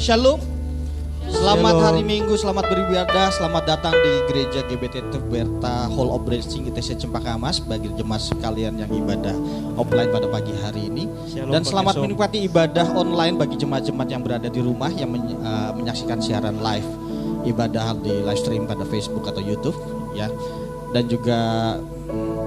Shalom. Selamat hari Minggu, selamat beribadah, selamat datang di Gereja GBT Tuberta Hall of Blessing ITC Cempaka Mas bagi jemaat sekalian yang ibadah offline pada pagi hari ini. Dan selamat menikmati ibadah online bagi jemaat-jemaat yang berada di rumah yang menyaksikan siaran live ibadah di live stream pada Facebook atau YouTube ya. Dan juga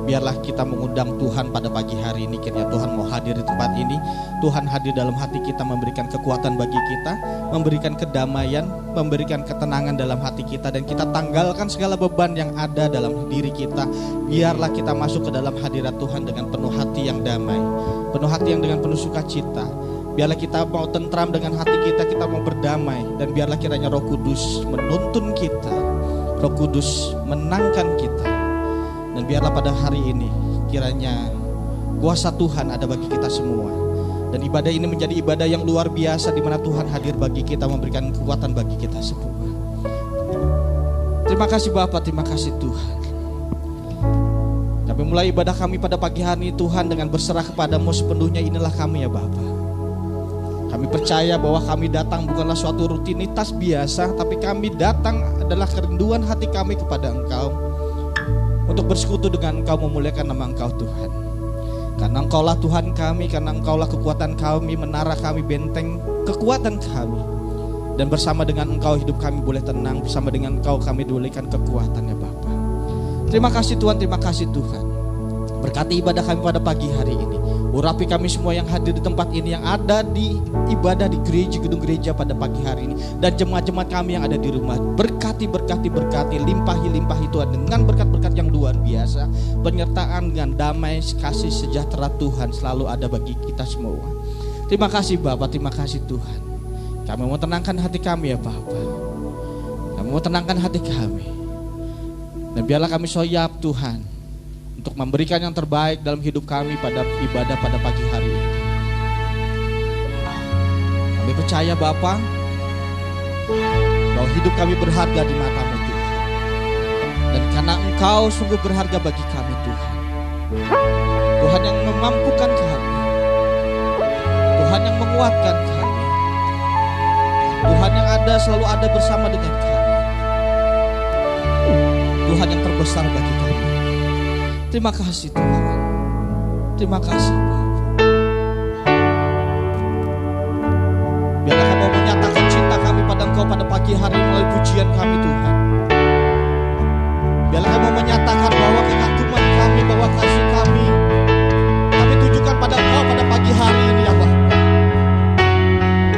biarlah kita mengundang Tuhan pada pagi hari ini. Kiranya Tuhan mau hadir di tempat ini. Tuhan hadir dalam hati kita, memberikan kekuatan bagi kita, memberikan kedamaian, memberikan ketenangan dalam hati kita. Dan kita tanggalkan segala beban yang ada dalam diri kita. Biarlah kita masuk ke dalam hadirat Tuhan dengan penuh hati yang damai, penuh hati yang dengan penuh sukacita. Biarlah kita mau tentram dengan hati kita, kita mau berdamai. Dan biarlah kiranya Roh Kudus menuntun kita, Roh Kudus menangkan kita. Dan biarlah pada hari ini kiranya kuasa Tuhan ada bagi kita semua. Dan ibadah ini menjadi ibadah yang luar biasa di mana Tuhan hadir bagi kita, memberikan kekuatan bagi kita semua. Terima kasih Bapa, terima kasih Tuhan. Kami mulai ibadah kami pada pagi hari ini Tuhan dengan berserah kepadamu sepenuhnya. Inilah kami ya Bapa. Kami percaya bahwa kami datang bukanlah suatu rutinitas biasa, tapi kami datang adalah kerinduan hati kami kepada Engkau, untuk bersekutu dengan Engkau, memuliakan nama Engkau Tuhan. Karena Engkaulah Tuhan kami, karena Engkaulah kekuatan kami, menara kami, benteng kekuatan kami. Dan bersama dengan Engkau hidup kami boleh tenang, bersama dengan Engkau kami diberikan kekuatan ya Bapa. Terima kasih Tuhan, terima kasih Tuhan. Berkati ibadah kami pada pagi hari ini. Urapi kami semua yang hadir di tempat ini, yang ada di ibadah di gereja, gedung gereja pada pagi hari ini. Dan jemaat-jemaat kami yang ada di rumah. Berkati, limpahi Tuhan dengan berkat-berkat yang luar biasa. Penyertaan dengan damai, kasih sejahtera Tuhan selalu ada bagi kita semua. Terima kasih Bapa, terima kasih Tuhan. Kami mau tenangkan hati kami ya Bapa. Kami mau tenangkan hati kami. Dan biarlah kami siap Tuhan untuk memberikan yang terbaik dalam hidup kami pada ibadah pada pagi hari ini. Kami percaya Bapa, bahwa hidup kami berharga di mata-Mu Tuhan. Dan karena Engkau sungguh berharga bagi kami Tuhan. Tuhan yang memampukan kami, Tuhan yang menguatkan kami, Tuhan yang selalu ada bersama dengan kami, Tuhan yang terbesar bagi kami. Terima kasih Tuhan. Terima kasih Bapa. Biarlah kami menyatakan cinta kami pada Engkau pada pagi hari melalui pujian kami Tuhan. Biarlah kami menyatakan bahwa kekaguman kami, bahwa kasih kami tujukan pada Engkau pada pagi hari ini ya Bapa.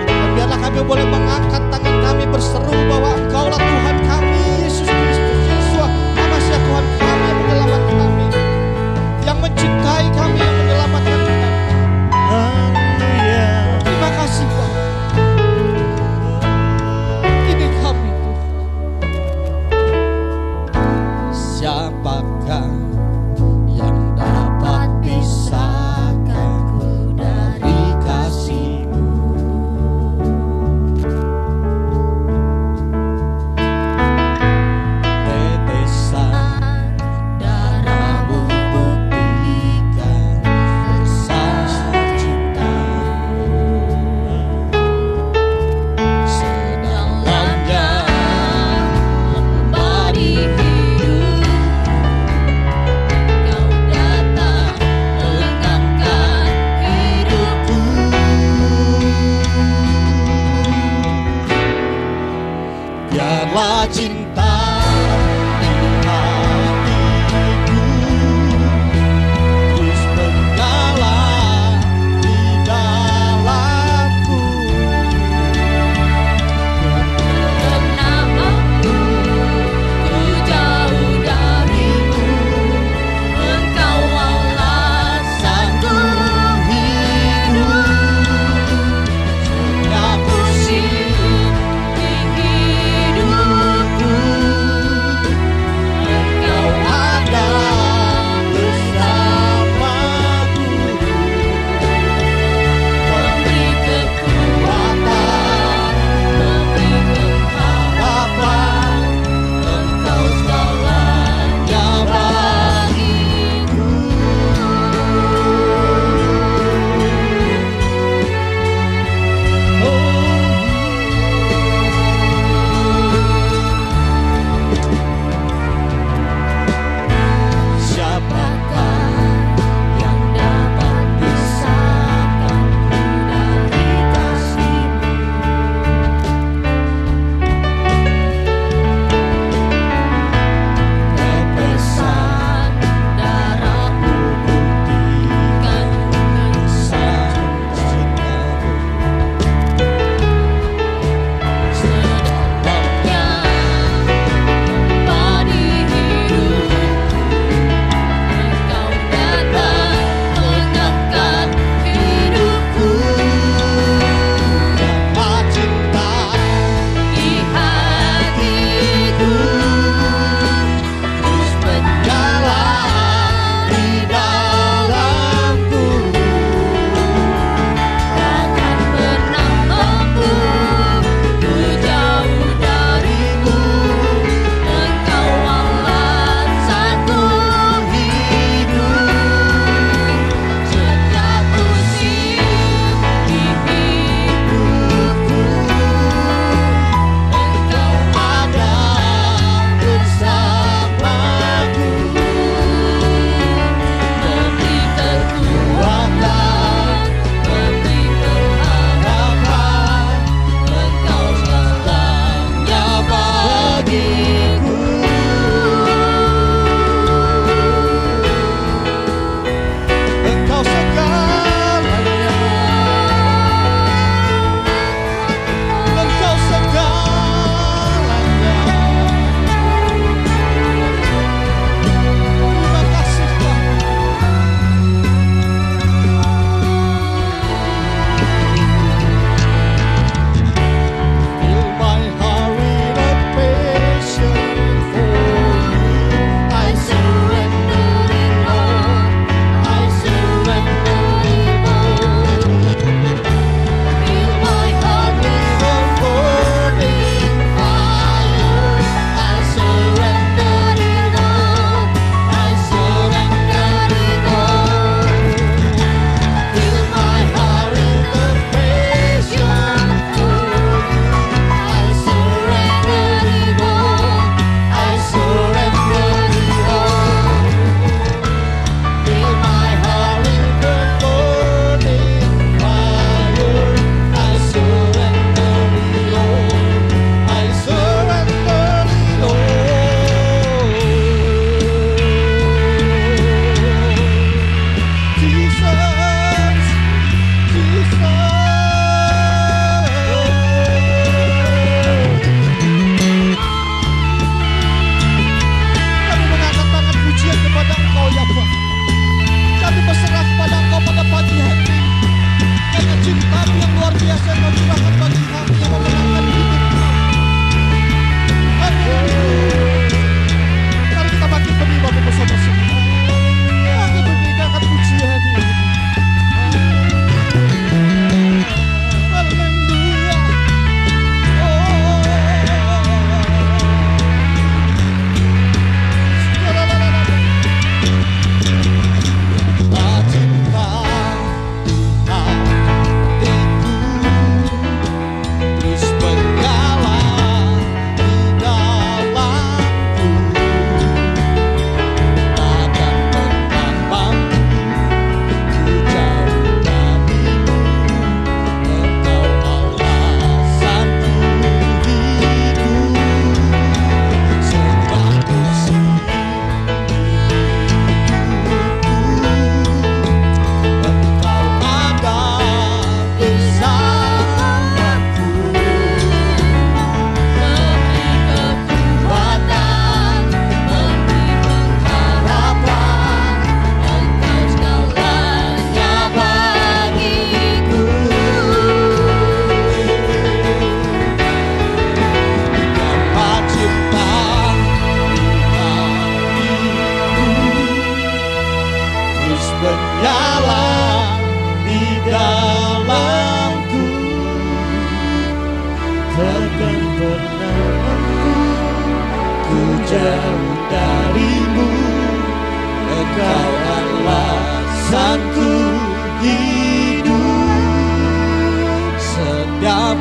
Dan biarlah kami boleh mengangkat tangan kami berseru bahwa Engkaulah Tuhan kami, Yesus Kristus, Yesus, Nama Tuhan kami yang menyelamatkan kami, yang mencintai kami, yang menyelamatkan kami. Terima kasih Bapa. Ini kami Tuhan. Siapakah yang dapat pisahkanku dari kasih-Mu?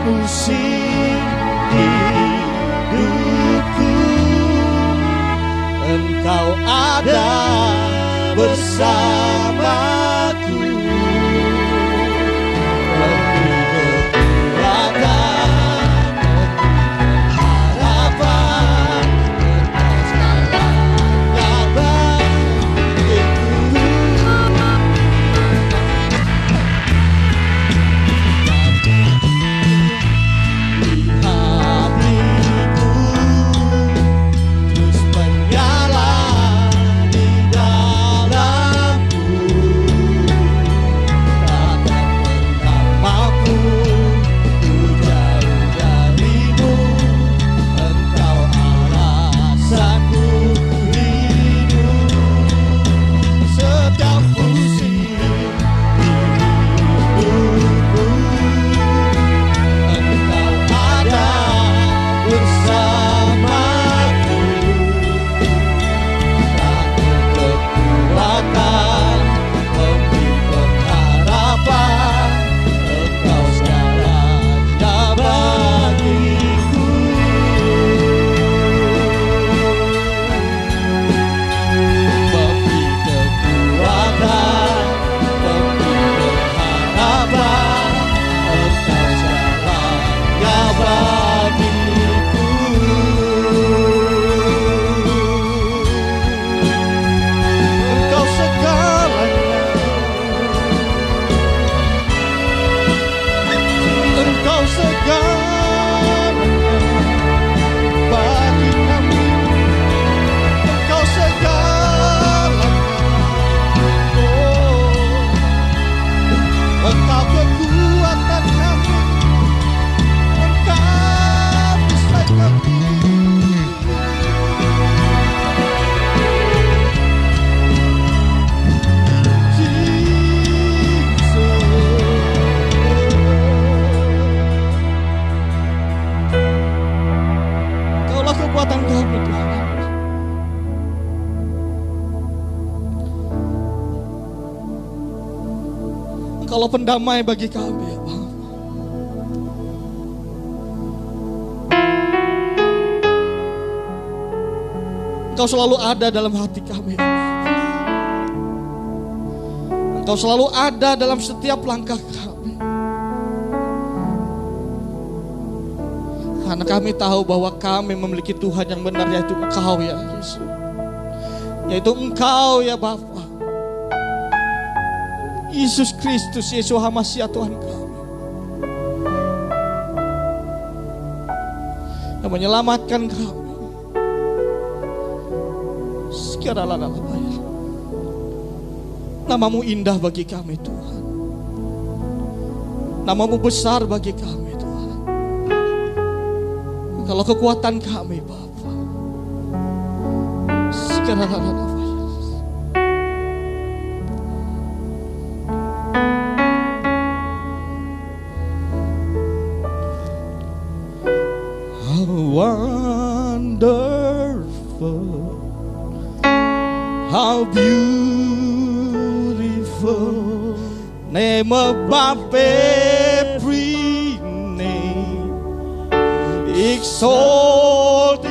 pusing hidupku, Engkau ada bersamaku. Memberi kekuatan, harapan, Engkau segalanya bagiku. Hatiku terus menyala di dalamku, takkan pernah mampu ku jauh darimu. Engkau alasanku hidup, setiap pusing hidupku, Engkau ada bersamaku. Satu kekuatan, memberi pengharapan, Engkau segalanya bagiku. Memberi kekuatan, memberi pengharapan, Engkau segalanya bagiku. Engkau segalanya, Engkau segalanya bagi kami. Engkau segalanya, oh, Engkau kekuatan kami, Engkau bisa kami. Kaulah kekuatan kami, Tuhan. Engkaulah pendamai bagi kami, ya Bapa. Engkau selalu ada dalam hati kami, ya Bapa. Engkau selalu ada dalam setiap langkah kami. Karena kami tahu bahwa kami memiliki Tuhan yang benar, yaitu Engkau, ya Yesus. Yaitu Engkau, ya Bapa. Yesus Kristus, Yeshua HaMashiach, Tuhan kami, yang menyelamatkan kami. Namamu indah bagi kami, Tuhan. Namamu besar bagi kami, Tuhan. Kalau kekuatan kami, Bapa. How wonderful, how beautiful, name above every name, exalted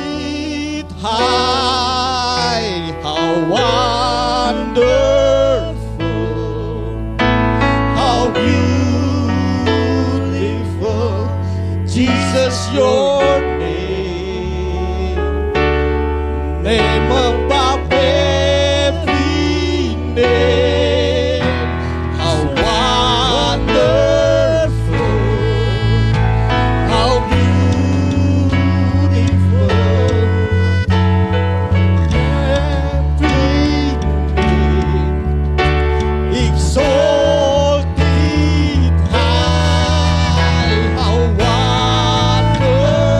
high. How wonderful, how beautiful, Jesus, your name above every name. How wonderful, how beautiful, every name exalted high. How wonderful,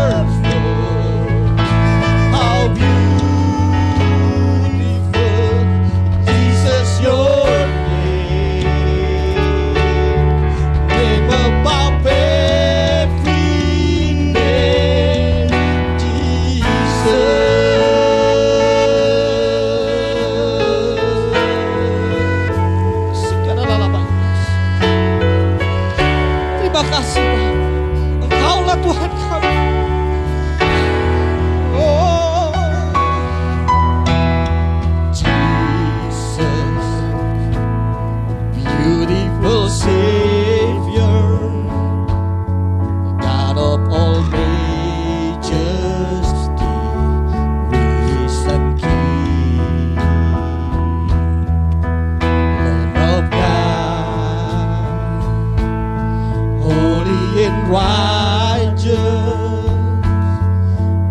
righteous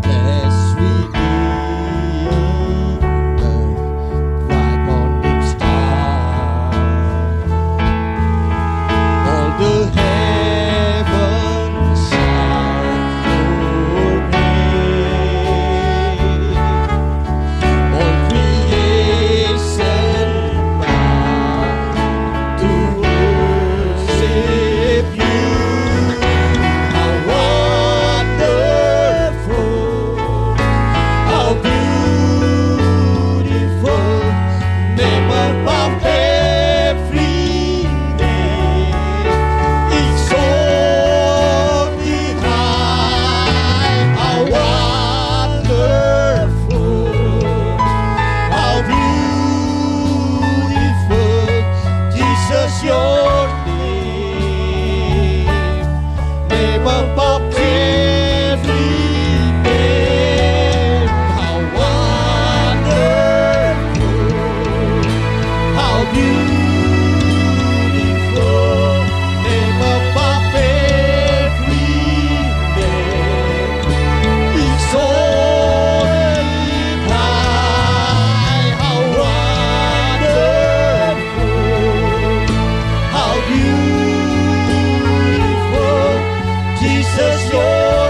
as we in the bright morning star. All the heavens shout your name. All creation bow to worship you. How wonderful, how beautiful, name above every name, exalted high. How wonderful, how beautiful, Jesus, your name, name above every name. How wonderful, how beautiful, name above every name, exalted high. How wonderful, how beautiful, Jesus, your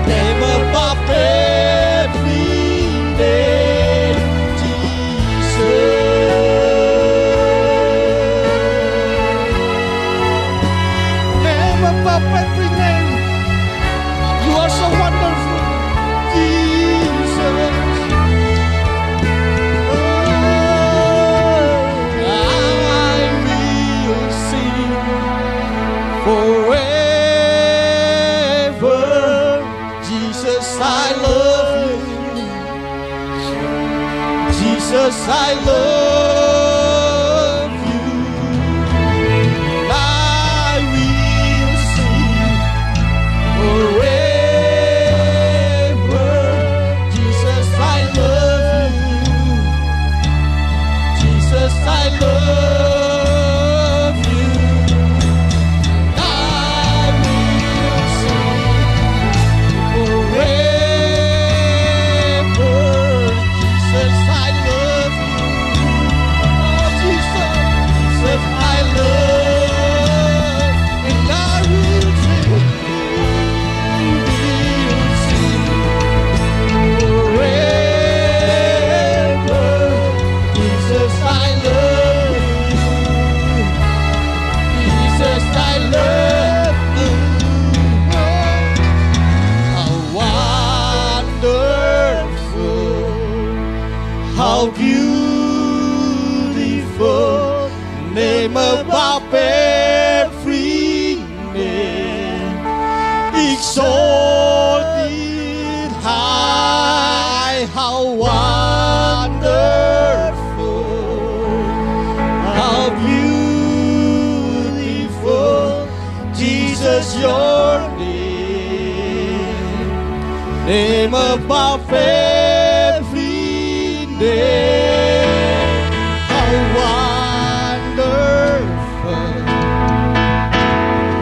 name above every name, Jesus. Name above every name. You are so wonderful, Jesus. I will sing forever. Jesus, I love you. Jesus, I love you. I will sing forever. Jesus, I love you. Jesus, I love you. I will sing forever. Jesus, I love you. Oh, Jesus, Jesus, I love, and I will sing forever. Jesus, I love you. Jesus, I love you. How wonderful, how beautiful, name above every name, exalted high. How wonderful, how beautiful, Jesus, your name above every name. How wonderful,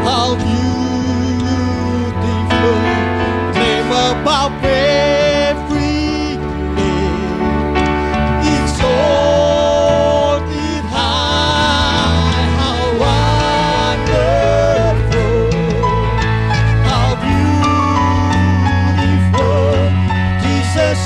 how beautiful, name above every name, exalted high. How wonderful, how beautiful, Jesus,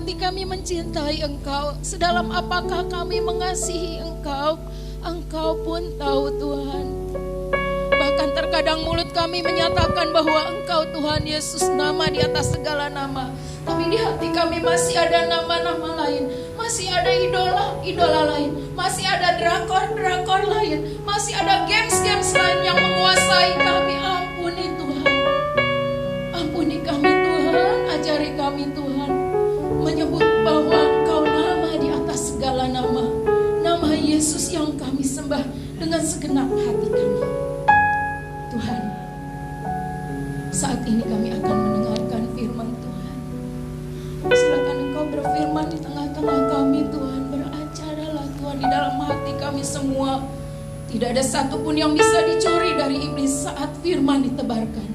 hati kami mencintai Engkau, sedalam apakah kami mengasihi Engkau, Engkau pun tahu Tuhan. Bahkan terkadang mulut kami menyatakan bahwa Engkau Tuhan Yesus nama di atas segala nama. Tapi di hati kami masih ada nama-nama lain, masih ada idola lain, masih ada drakor lain, masih ada games lain yang menguasai kami. Ampuni Tuhan, ampuni kami Tuhan, ajari kami Tuhan menyebut bahwa Engkau nama di atas segala nama, nama Yesus yang kami sembah dengan segenap hati kami. Tuhan, saat ini kami akan mendengarkan firman Tuhan. Silakan Engkau berfirman di tengah-tengah kami Tuhan. Beracaralah Tuhan di dalam hati kami semua. Tidak ada satupun yang bisa dicuri dari iblis saat firman ditebarkan.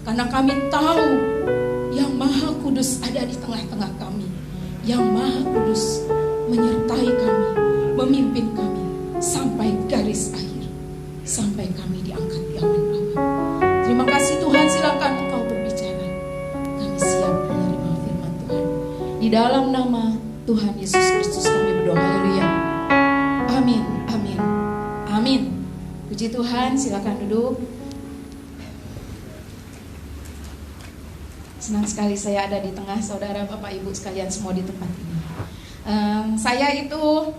Karena kami tahu yang Maha Kudus ada di tengah-tengah kami. Yang Maha Kudus menyertai kami, memimpin kami sampai garis akhir, sampai kami diangkat di awan-awan. Terima kasih Tuhan, silakan Engkau berbicara. Kami siap menerima firman Tuhan. Di dalam nama Tuhan Yesus Kristus kami berdoa, haleluya. Amin, amin, amin. Puji Tuhan, silakan duduk. Senang sekali saya ada di tengah saudara Bapak Ibu sekalian semua di tempat ini. Saya itu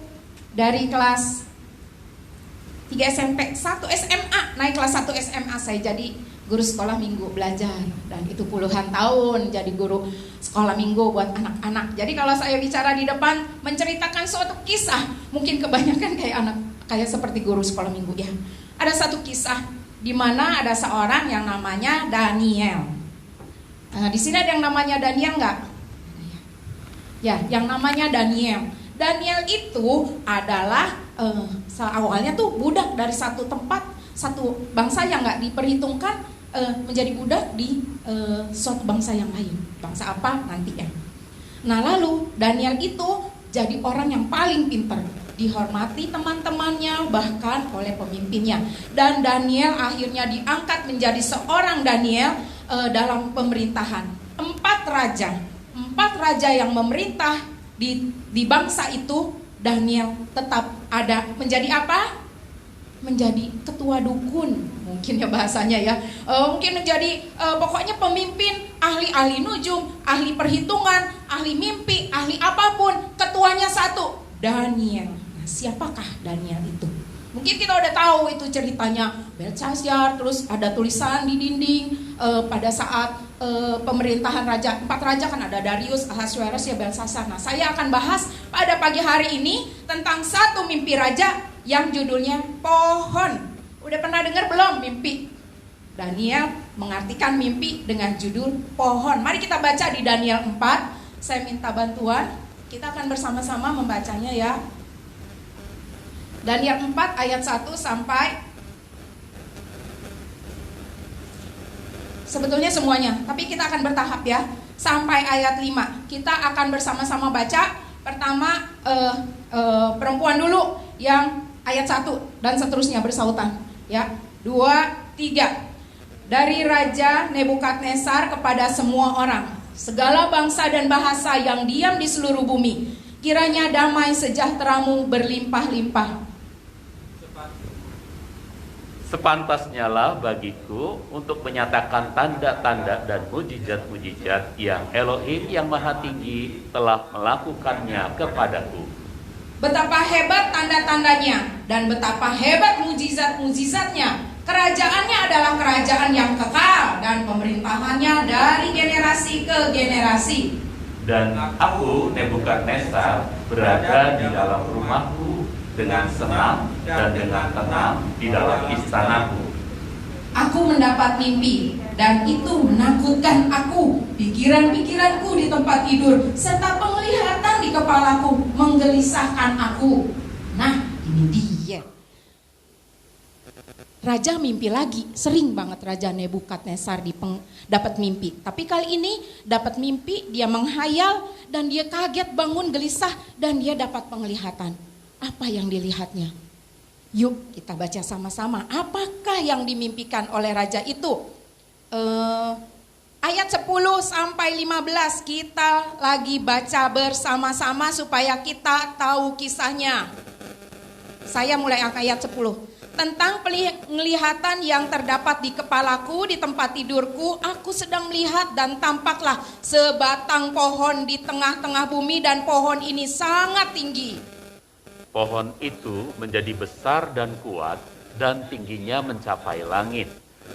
dari kelas 3 SMP, 1 SMA, naik kelas 1 SMA saya jadi guru sekolah minggu belajar. Dan itu puluhan tahun jadi guru sekolah minggu buat anak-anak. Jadi kalau saya bicara di depan menceritakan suatu kisah, mungkin kebanyakan kayak seperti guru sekolah minggu ya. Ada satu kisah di mana ada seorang yang namanya Daniel. Di sini ada yang namanya Daniel nggak? Ya, yang namanya Daniel. Daniel itu adalah awalnya tuh budak dari satu tempat, satu bangsa yang nggak diperhitungkan menjadi budak di suatu bangsa yang lain. Bangsa apa nanti ya. Nah lalu Daniel itu jadi orang yang paling pintar, dihormati teman-temannya bahkan oleh pemimpinnya. Dan Daniel akhirnya diangkat menjadi seorang Daniel dalam pemerintahan. 4 raja yang memerintah di bangsa itu. Daniel tetap ada menjadi apa? Menjadi ketua dukun, mungkin ya bahasanya ya. Mungkin menjadi pokoknya pemimpin, ahli nujum, ahli perhitungan, ahli mimpi, ahli apapun. Ketuanya satu, Daniel. Nah, siapakah Daniel itu? Mungkin kita udah tahu itu ceritanya Belshazzar, terus ada tulisan di dinding pada saat pemerintahan 4 raja kan ada Darius, Ahasuerus, ya Belshazzar. Nah, saya akan bahas pada pagi hari ini tentang satu mimpi raja yang judulnya pohon. Udah pernah dengar belum mimpi? Daniel mengartikan mimpi dengan judul pohon. Mari kita baca di Daniel 4. Saya minta bantuan. Kita akan bersama-sama membacanya ya. Daniel 4 ayat 1 sampai, sebetulnya semuanya, tapi kita akan bertahap ya, sampai ayat 5. Kita akan bersama-sama baca. Pertama perempuan dulu yang ayat 1 dan seterusnya bersautan ya. 2, 3. Dari Raja Nebukadnezar kepada semua orang, segala bangsa dan bahasa yang diam di seluruh bumi, kiranya damai sejahteramu berlimpah-limpah. Sepantasnya lah bagiku untuk menyatakan tanda-tanda dan mujizat-mujizat yang Elohim yang Maha Tinggi telah melakukannya kepadaku. Betapa hebat tanda-tandanya dan betapa hebat mujizat-mujizatnya. Kerajaannya adalah kerajaan yang kekal dan pemerintahannya dari generasi ke generasi. Dan aku Nebukadnezar berada di dalam rumahku dengan senang dan dengan tenang di dalam istanaku. Aku mendapat mimpi dan itu menakutkan aku. Pikiran-pikiranku di tempat tidur serta penglihatan di kepalaku menggelisahkan aku. Nah, ini dia. Raja mimpi lagi. Sering banget Raja Nebukadnezar dapat mimpi. Tapi kali ini dapat mimpi, dia menghayal dan dia kaget, bangun gelisah dan dia dapat penglihatan. Apa yang dilihatnya? Yuk kita baca sama-sama. Apakah yang dimimpikan oleh raja itu? Ayat 10 sampai 15 kita lagi baca bersama-sama supaya kita tahu kisahnya. Saya mulai ayat 10. Tentang penglihatan yang terdapat di kepalaku, di tempat tidurku, aku sedang melihat dan tampaklah sebatang pohon di tengah-tengah bumi dan pohon ini sangat tinggi. Pohon itu menjadi besar dan kuat dan tingginya mencapai langit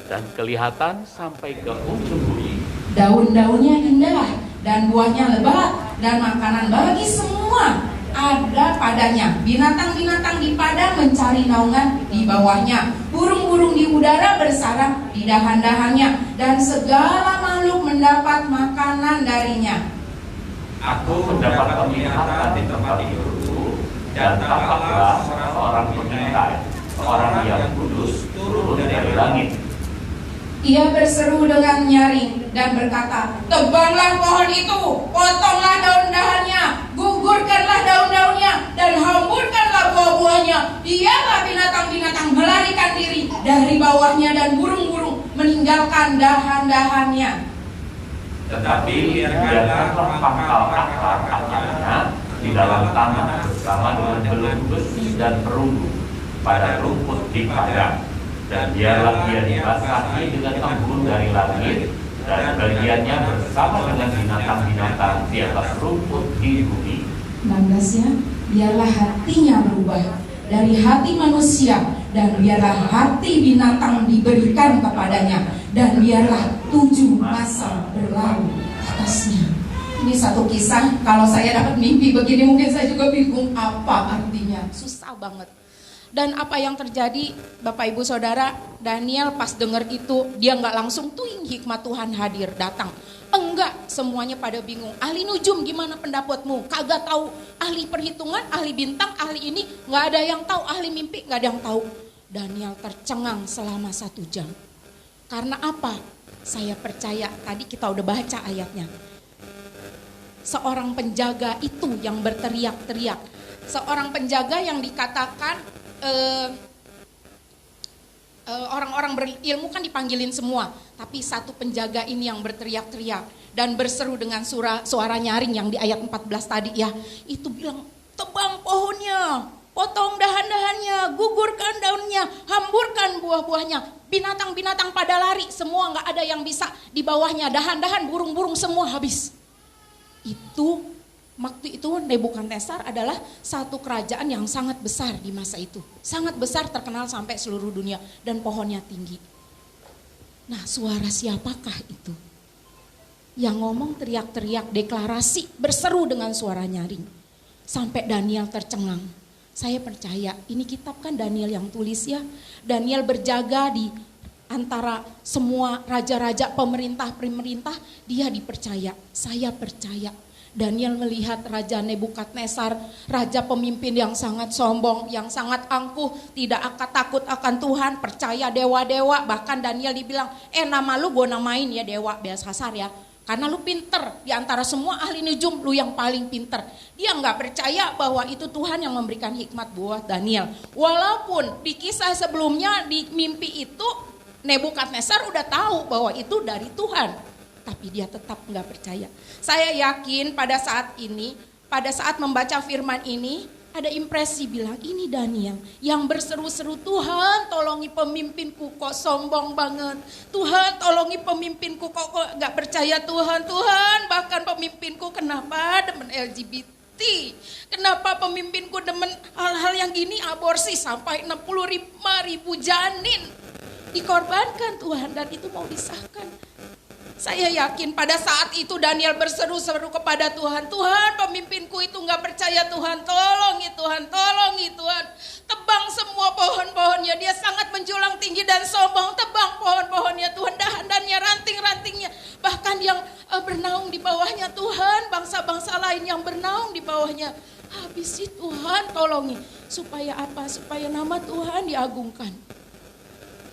dan kelihatan sampai ke ujung bumi. Daun-daunnya indah dan buahnya lebat dan makanan bagi semua ada padanya. Binatang-binatang di padang mencari naungan di bawahnya. Burung-burung di udara bersarang di dahan-dahannya dan segala makhluk mendapat makanan darinya. Aku mendapat penglihatan di tempat tidurku dan tampaklah seorang pengintai, seorang yang kudus turun dari langit. Ia berseru dengan nyaring dan berkata, tebanglah pohon itu, potonglah daun-dahannya, gugurkanlah daun-daunnya, dan hamburkanlah buah-buahnya. Biarlah binatang-binatang melarikan diri dari bawahnya dan burung-burung meninggalkan dahan-dahannya. Tetapi biarkanlah pangkal akar-akarnya di dalam tanah bersama dengan belenggu besi dan perunggu pada rumput di padang. Dan biarlah dia dibasahi dengan embun dari langit, dan bagiannya bersama dengan binatang-binatang di atas rumput di bumi. 16-nya, biarlah hatinya berubah dari hati manusia, dan biarlah hati binatang diberikan kepadanya, dan biarlah 7 masa berlalu atasnya. Ini satu kisah, kalau saya dapat mimpi begini mungkin saya juga bingung apa artinya, susah banget. Dan apa yang terjadi Bapak Ibu Saudara, Daniel pas dengar itu dia nggak langsung tuing hikmat Tuhan hadir datang. Enggak, semuanya pada bingung. Ahli nujum gimana pendapatmu? Kagak tahu. Ahli perhitungan, ahli bintang, ahli ini nggak ada yang tahu. Ahli mimpi nggak ada yang tahu. Daniel tercengang selama 1 jam. Karena apa? Saya percaya tadi kita udah baca ayatnya. Seorang penjaga itu yang berteriak-teriak. Seorang penjaga yang dikatakan orang-orang berilmu kan dipanggilin semua, tapi satu penjaga ini yang berteriak-teriak dan berseru dengan suara nyaring yang di ayat 14 tadi ya, itu bilang tebang pohonnya, potong dahan-dahannya, gugurkan daunnya, hamburkan buah-buahnya. Binatang-binatang pada lari, semua nggak ada yang bisa di bawahnya, dahan-dahan, burung-burung semua habis. Itu waktu itu Nebukadnezar adalah satu kerajaan yang sangat besar di masa itu. Sangat besar, terkenal sampai seluruh dunia dan pohonnya tinggi. Nah, suara siapakah itu? Yang ngomong teriak-teriak deklarasi berseru dengan suara nyaring. Sampai Daniel tercengang. Saya percaya ini kitab kan Daniel yang tulis ya. Daniel berjaga di antara semua raja-raja pemerintah-pemerintah, dia dipercaya. Saya percaya. Daniel melihat Raja Nebukadnezar, raja pemimpin yang sangat sombong, yang sangat angkuh, tidak akan takut akan Tuhan, percaya dewa-dewa. Bahkan Daniel dibilang, nama lu gue namain ya dewa, biasa kasar ya. Karena lu pinter, di antara semua ahli nujum lu yang paling pinter. Dia nggak percaya bahwa itu Tuhan yang memberikan hikmat buat Daniel. Walaupun di kisah sebelumnya, di mimpi itu, Nebukadnezar udah tahu bahwa itu dari Tuhan. Tapi dia tetap nggak percaya. Saya yakin pada saat ini, pada saat membaca firman ini, ada impresi bilang, ini Daniel yang berseru-seru, Tuhan tolongi pemimpinku kok sombong banget. Tuhan tolongi pemimpinku kok nggak percaya Tuhan. Tuhan bahkan pemimpinku kenapa demen LGBT? Kenapa pemimpinku demen hal-hal yang gini, aborsi sampai 65.000 janin dikorbankan Tuhan, dan itu mau disahkan. Saya yakin pada saat itu Daniel berseru-seru kepada Tuhan, Tuhan pemimpinku itu gak percaya Tuhan, tolongi Tuhan, tolongi Tuhan. Tebang semua pohon-pohonnya, dia sangat menjulang tinggi dan sombong, tebang pohon-pohonnya Tuhan, dahan-dahannya, ranting-rantingnya. Bahkan yang bernaung di bawahnya Tuhan, bangsa-bangsa lain yang bernaung di bawahnya. Habisi Tuhan, tolongi. Supaya apa? Supaya nama Tuhan diagungkan.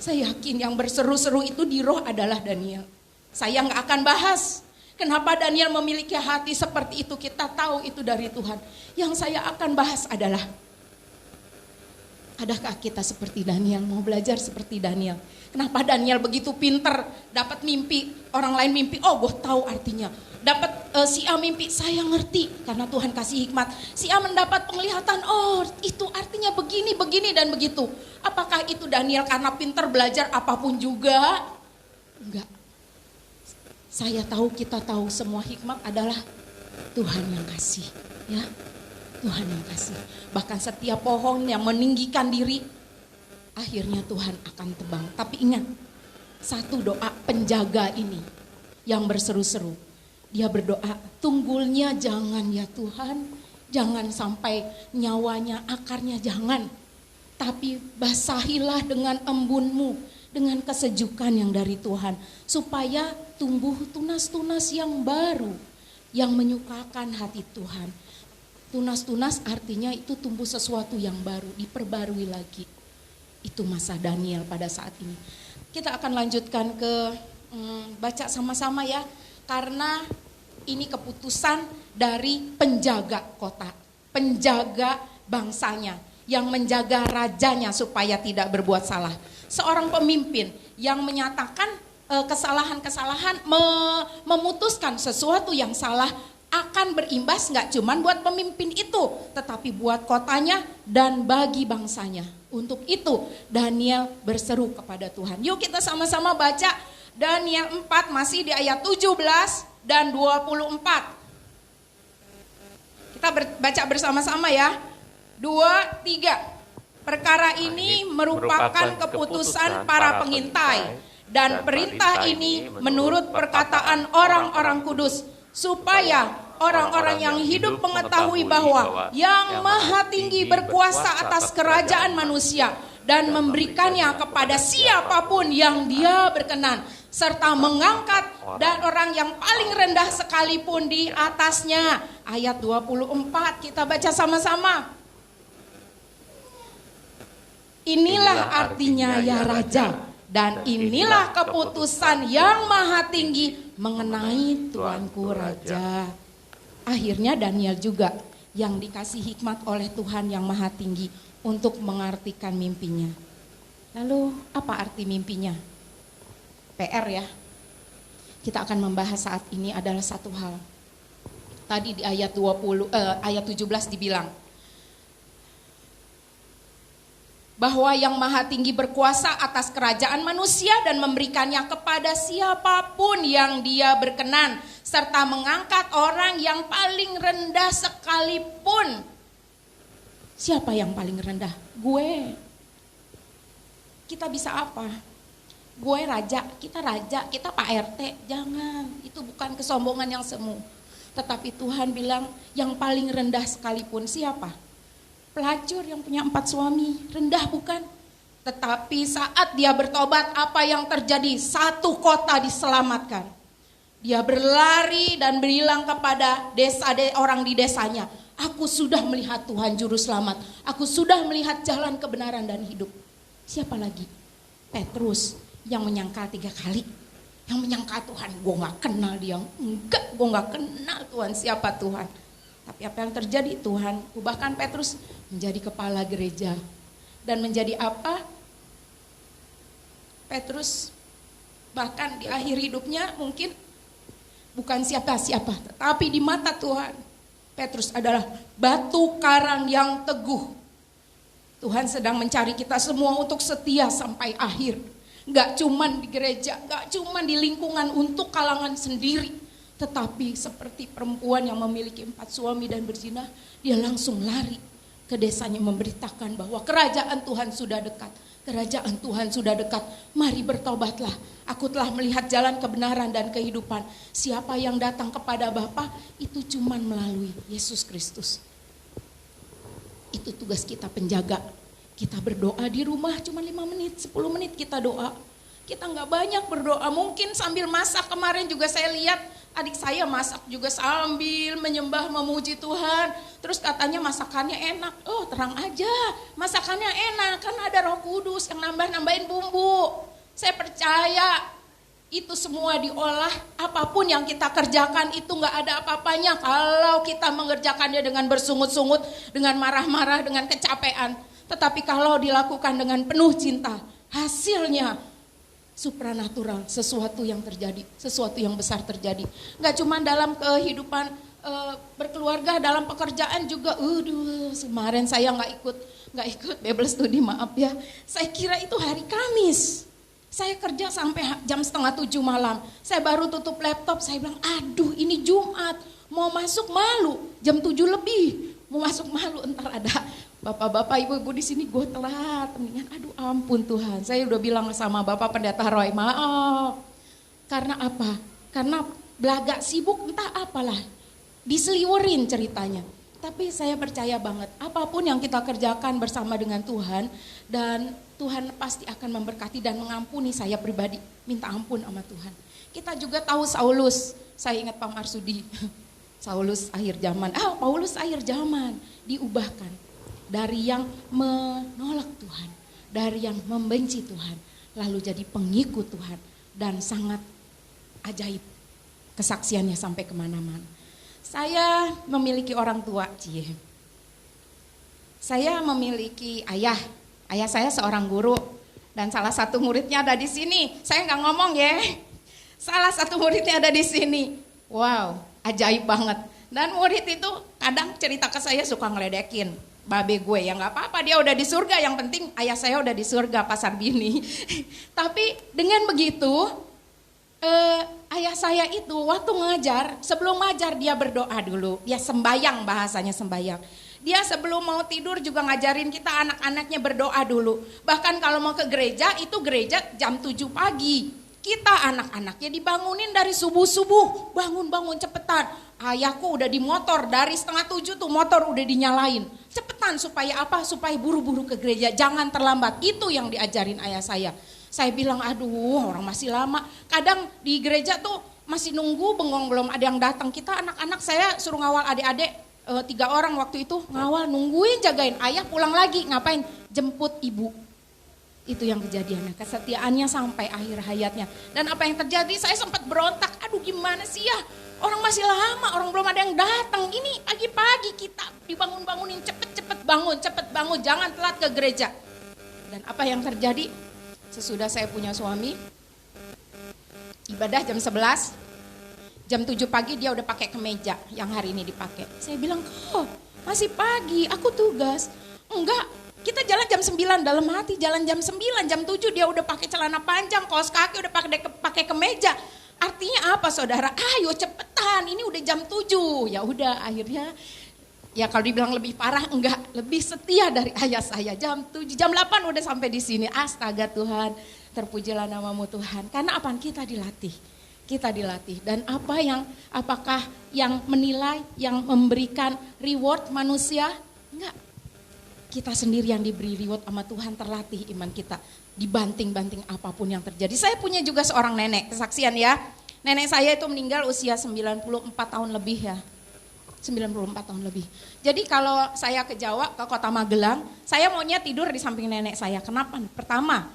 Saya yakin yang berseru-seru itu di roh adalah Daniel. Saya nggak akan bahas kenapa Daniel memiliki hati seperti itu, kita tahu itu dari Tuhan. Yang saya akan bahas adalah Adakah kita seperti Daniel, mau belajar seperti Daniel? Kenapa Daniel begitu pinter, dapat mimpi, orang lain mimpi, oh gue tahu artinya. Dapat si A mimpi, saya ngerti karena Tuhan kasih hikmat. Si A mendapat penglihatan, oh itu artinya begini, begini dan begitu. Apakah itu Daniel karena pinter belajar apapun juga? Enggak. Saya tahu, kita tahu semua hikmat adalah Tuhan yang kasih, ya. Tuhan yang kasih. Bahkan setiap pohon yang meninggikan diri, akhirnya Tuhan akan tebang. Tapi ingat, satu doa penjaga ini yang berseru-seru. Dia berdoa, tunggulnya jangan ya Tuhan, jangan sampai nyawanya, akarnya jangan. Tapi basahilah dengan embunmu, dengan kesejukan yang dari Tuhan. Supaya tumbuh tunas-tunas yang baru, yang menyukakan hati Tuhan. Tunas-tunas artinya itu tumbuh sesuatu yang baru, diperbarui lagi. Itu masa Daniel pada saat ini. Kita akan lanjutkan ke baca sama-sama ya. Karena ini keputusan dari penjaga kota, penjaga bangsanya, yang menjaga rajanya supaya tidak berbuat salah. Seorang pemimpin yang menyatakan kesalahan-kesalahan, memutuskan sesuatu yang salah, akan berimbas gak cuman buat pemimpin itu, tetapi buat kotanya dan bagi bangsanya. Untuk itu Daniel berseru kepada Tuhan. Yuk kita sama-sama baca Daniel 4 masih di ayat 17 dan 24. Kita baca bersama-sama ya. 2, 3. Perkara ini merupakan keputusan para pengintai. Dan perintah ini menurut perkataan orang-orang kudus. Supaya orang-orang yang hidup mengetahui bahwa Yang Maha Tinggi berkuasa atas kerajaan manusia dan memberikannya kepada siapapun yang Dia berkenan, serta mengangkat dan orang yang paling rendah sekalipun di atasnya. Ayat 24 kita baca sama-sama. Inilah artinya ya Raja, dan inilah keputusan Yang Maha Tinggi mengenai Tuanku Raja. Akhirnya Daniel juga yang dikasih hikmat oleh Tuhan Yang Maha Tinggi untuk mengartikan mimpinya. Lalu apa arti mimpinya? PR ya. Kita akan membahas saat ini adalah satu hal. Tadi di ayat 17 dibilang bahwa Yang Maha Tinggi berkuasa atas kerajaan manusia dan memberikannya kepada siapapun yang Dia berkenan, serta mengangkat orang yang paling rendah sekalipun. Siapa yang paling rendah? Gue. Kita bisa apa? Gue raja, kita Pak RT. Jangan, itu bukan kesombongan yang semu. Tetapi Tuhan bilang yang paling rendah sekalipun siapa? Pelacur yang punya 4 suami, rendah bukan? Tetapi saat dia bertobat, apa yang terjadi? Satu kota diselamatkan. Dia berlari dan bilang kepada orang di desanya, aku sudah melihat Tuhan Juru Selamat. Aku sudah melihat jalan kebenaran dan hidup. Siapa lagi? Petrus yang menyangkal 3 kali. Yang menyangkal Tuhan, gue gak kenal dia. Enggak, gue gak kenal Tuhan, siapa Tuhan. Tapi apa yang terjadi? Tuhan ubahkan Petrus menjadi kepala gereja. Dan menjadi apa? Petrus bahkan di akhir hidupnya mungkin bukan siapa-siapa. Tetapi di mata Tuhan, Petrus adalah batu karang yang teguh. Tuhan sedang mencari kita semua untuk setia sampai akhir. Gak cuman di gereja, gak cuman di lingkungan untuk kalangan sendiri. Tetapi seperti perempuan yang memiliki 4 suami dan berzina, dia langsung lari ke desanya memberitakan bahwa kerajaan Tuhan sudah dekat. Kerajaan Tuhan sudah dekat, mari bertobatlah. Aku telah melihat jalan kebenaran dan kehidupan. Siapa yang datang kepada Bapa itu cuman melalui Yesus Kristus. Itu tugas kita penjaga. Kita berdoa di rumah cuma 5 menit, 10 menit kita doa. Kita gak banyak berdoa, mungkin sambil masak. Kemarin juga saya lihat adik saya masak juga sambil menyembah, memuji Tuhan. Terus katanya masakannya enak. Oh terang aja, masakannya enak, kan ada Roh Kudus yang nambahin bumbu. Saya percaya itu semua diolah, apapun yang kita kerjakan itu gak ada apa-apanya kalau kita mengerjakannya dengan bersungut-sungut, dengan marah-marah, dengan kecapean. Tetapi kalau dilakukan dengan penuh cinta, hasilnya supranatural, sesuatu yang terjadi, sesuatu yang besar terjadi. Gak cuma dalam kehidupan berkeluarga, dalam pekerjaan juga. Kemarin saya nggak ikut Bible study, maaf ya. Saya kira itu hari Kamis. Saya kerja sampai jam 6:30 malam. Saya baru tutup laptop, saya bilang, aduh ini Jumat, mau masuk malu, jam 7 lebih. Mau masuk malu, entar ada bapak-bapak, ibu-ibu di sini, gue telat. Mendingan, aduh ampun Tuhan. Saya udah bilang sama Bapak Pendeta Roy, maaf. Karena apa? Karena belaga sibuk entah apalah. Diseliwerin ceritanya. Tapi saya percaya banget, apapun yang kita kerjakan bersama dengan Tuhan, dan Tuhan pasti akan memberkati dan mengampuni. Saya pribadi minta ampun sama Tuhan. Kita juga tahu Saulus, saya ingat Pak Marsudi. Saulus akhir zaman, Paulus akhir zaman diubahkan dari yang menolak Tuhan, dari yang membenci Tuhan, lalu jadi pengikut Tuhan, dan sangat ajaib kesaksiannya sampai kemana-mana. Saya memiliki orang tua, saya memiliki ayah saya seorang guru, dan salah satu muridnya ada di sini. Saya nggak ngomong ya, salah satu muridnya ada di sini. Wow, ajaib banget. Dan murid itu kadang cerita ke saya suka ngeledekin babe gue, ya nggak apa-apa, dia udah di surga, yang penting ayah saya udah di surga, Pasar Bini. Tapi dengan begitu, ayah saya itu waktu ngajar, sebelum ngajar dia berdoa dulu, dia sembayang, bahasanya sembayang. Dia sebelum mau tidur juga ngajarin kita anak-anaknya berdoa dulu. Bahkan kalau mau ke gereja, itu gereja jam 7 pagi. Kita anak-anaknya dibangunin dari subuh-subuh, bangun-bangun cepetan. Ayahku udah di motor, dari 6:30 tuh motor udah dinyalain. Cepetan supaya apa? Supaya buru-buru ke gereja, jangan terlambat. Itu yang diajarin ayah saya. Saya bilang, aduh orang masih lama. Kadang di gereja tuh masih nunggu bengong, belum ada yang datang. Kita anak-anak saya suruh ngawal adik-adik, 3 orang waktu itu ngawal, nungguin, jagain. Ayah pulang lagi, ngapain? Jemput ibu. Itu yang kejadiannya, kesetiaannya sampai akhir hayatnya. Dan apa yang terjadi, saya sempat berontak, aduh gimana sih ya, orang masih lama, orang belum ada yang datang. Ini pagi-pagi kita dibangun-bangunin, cepet bangun, jangan telat ke gereja. Dan apa yang terjadi, sesudah saya punya suami, ibadah jam 11, jam 7 pagi dia udah pakai kemeja yang hari ini dipakai. Saya bilang, kok masih pagi, aku tugas. Enggak, kita jalan jam 9, dalam hati jalan jam 9, jam 7 dia udah pakai celana panjang, kaos kaki udah pakai kemeja. Artinya apa saudara? Ayo cepetan, ini udah jam 7. Ya udah akhirnya, ya kalau dibilang lebih parah enggak, lebih setia dari ayah saya. Jam 7, jam 8 udah sampai di sini. Astaga Tuhan, terpujilah namamu Tuhan. Karena apa? Kita dilatih. Dan apakah yang menilai, yang memberikan reward manusia? Enggak. Kita sendiri yang diberi reward sama Tuhan, terlatih iman kita dibanting-banting apapun yang terjadi. Saya punya juga seorang nenek, kesaksian ya. Nenek saya itu meninggal usia 94 tahun lebih ya. 94 tahun lebih. Jadi kalau saya ke Jawa, ke kota Magelang, saya maunya tidur di samping nenek saya. Kenapa? Pertama,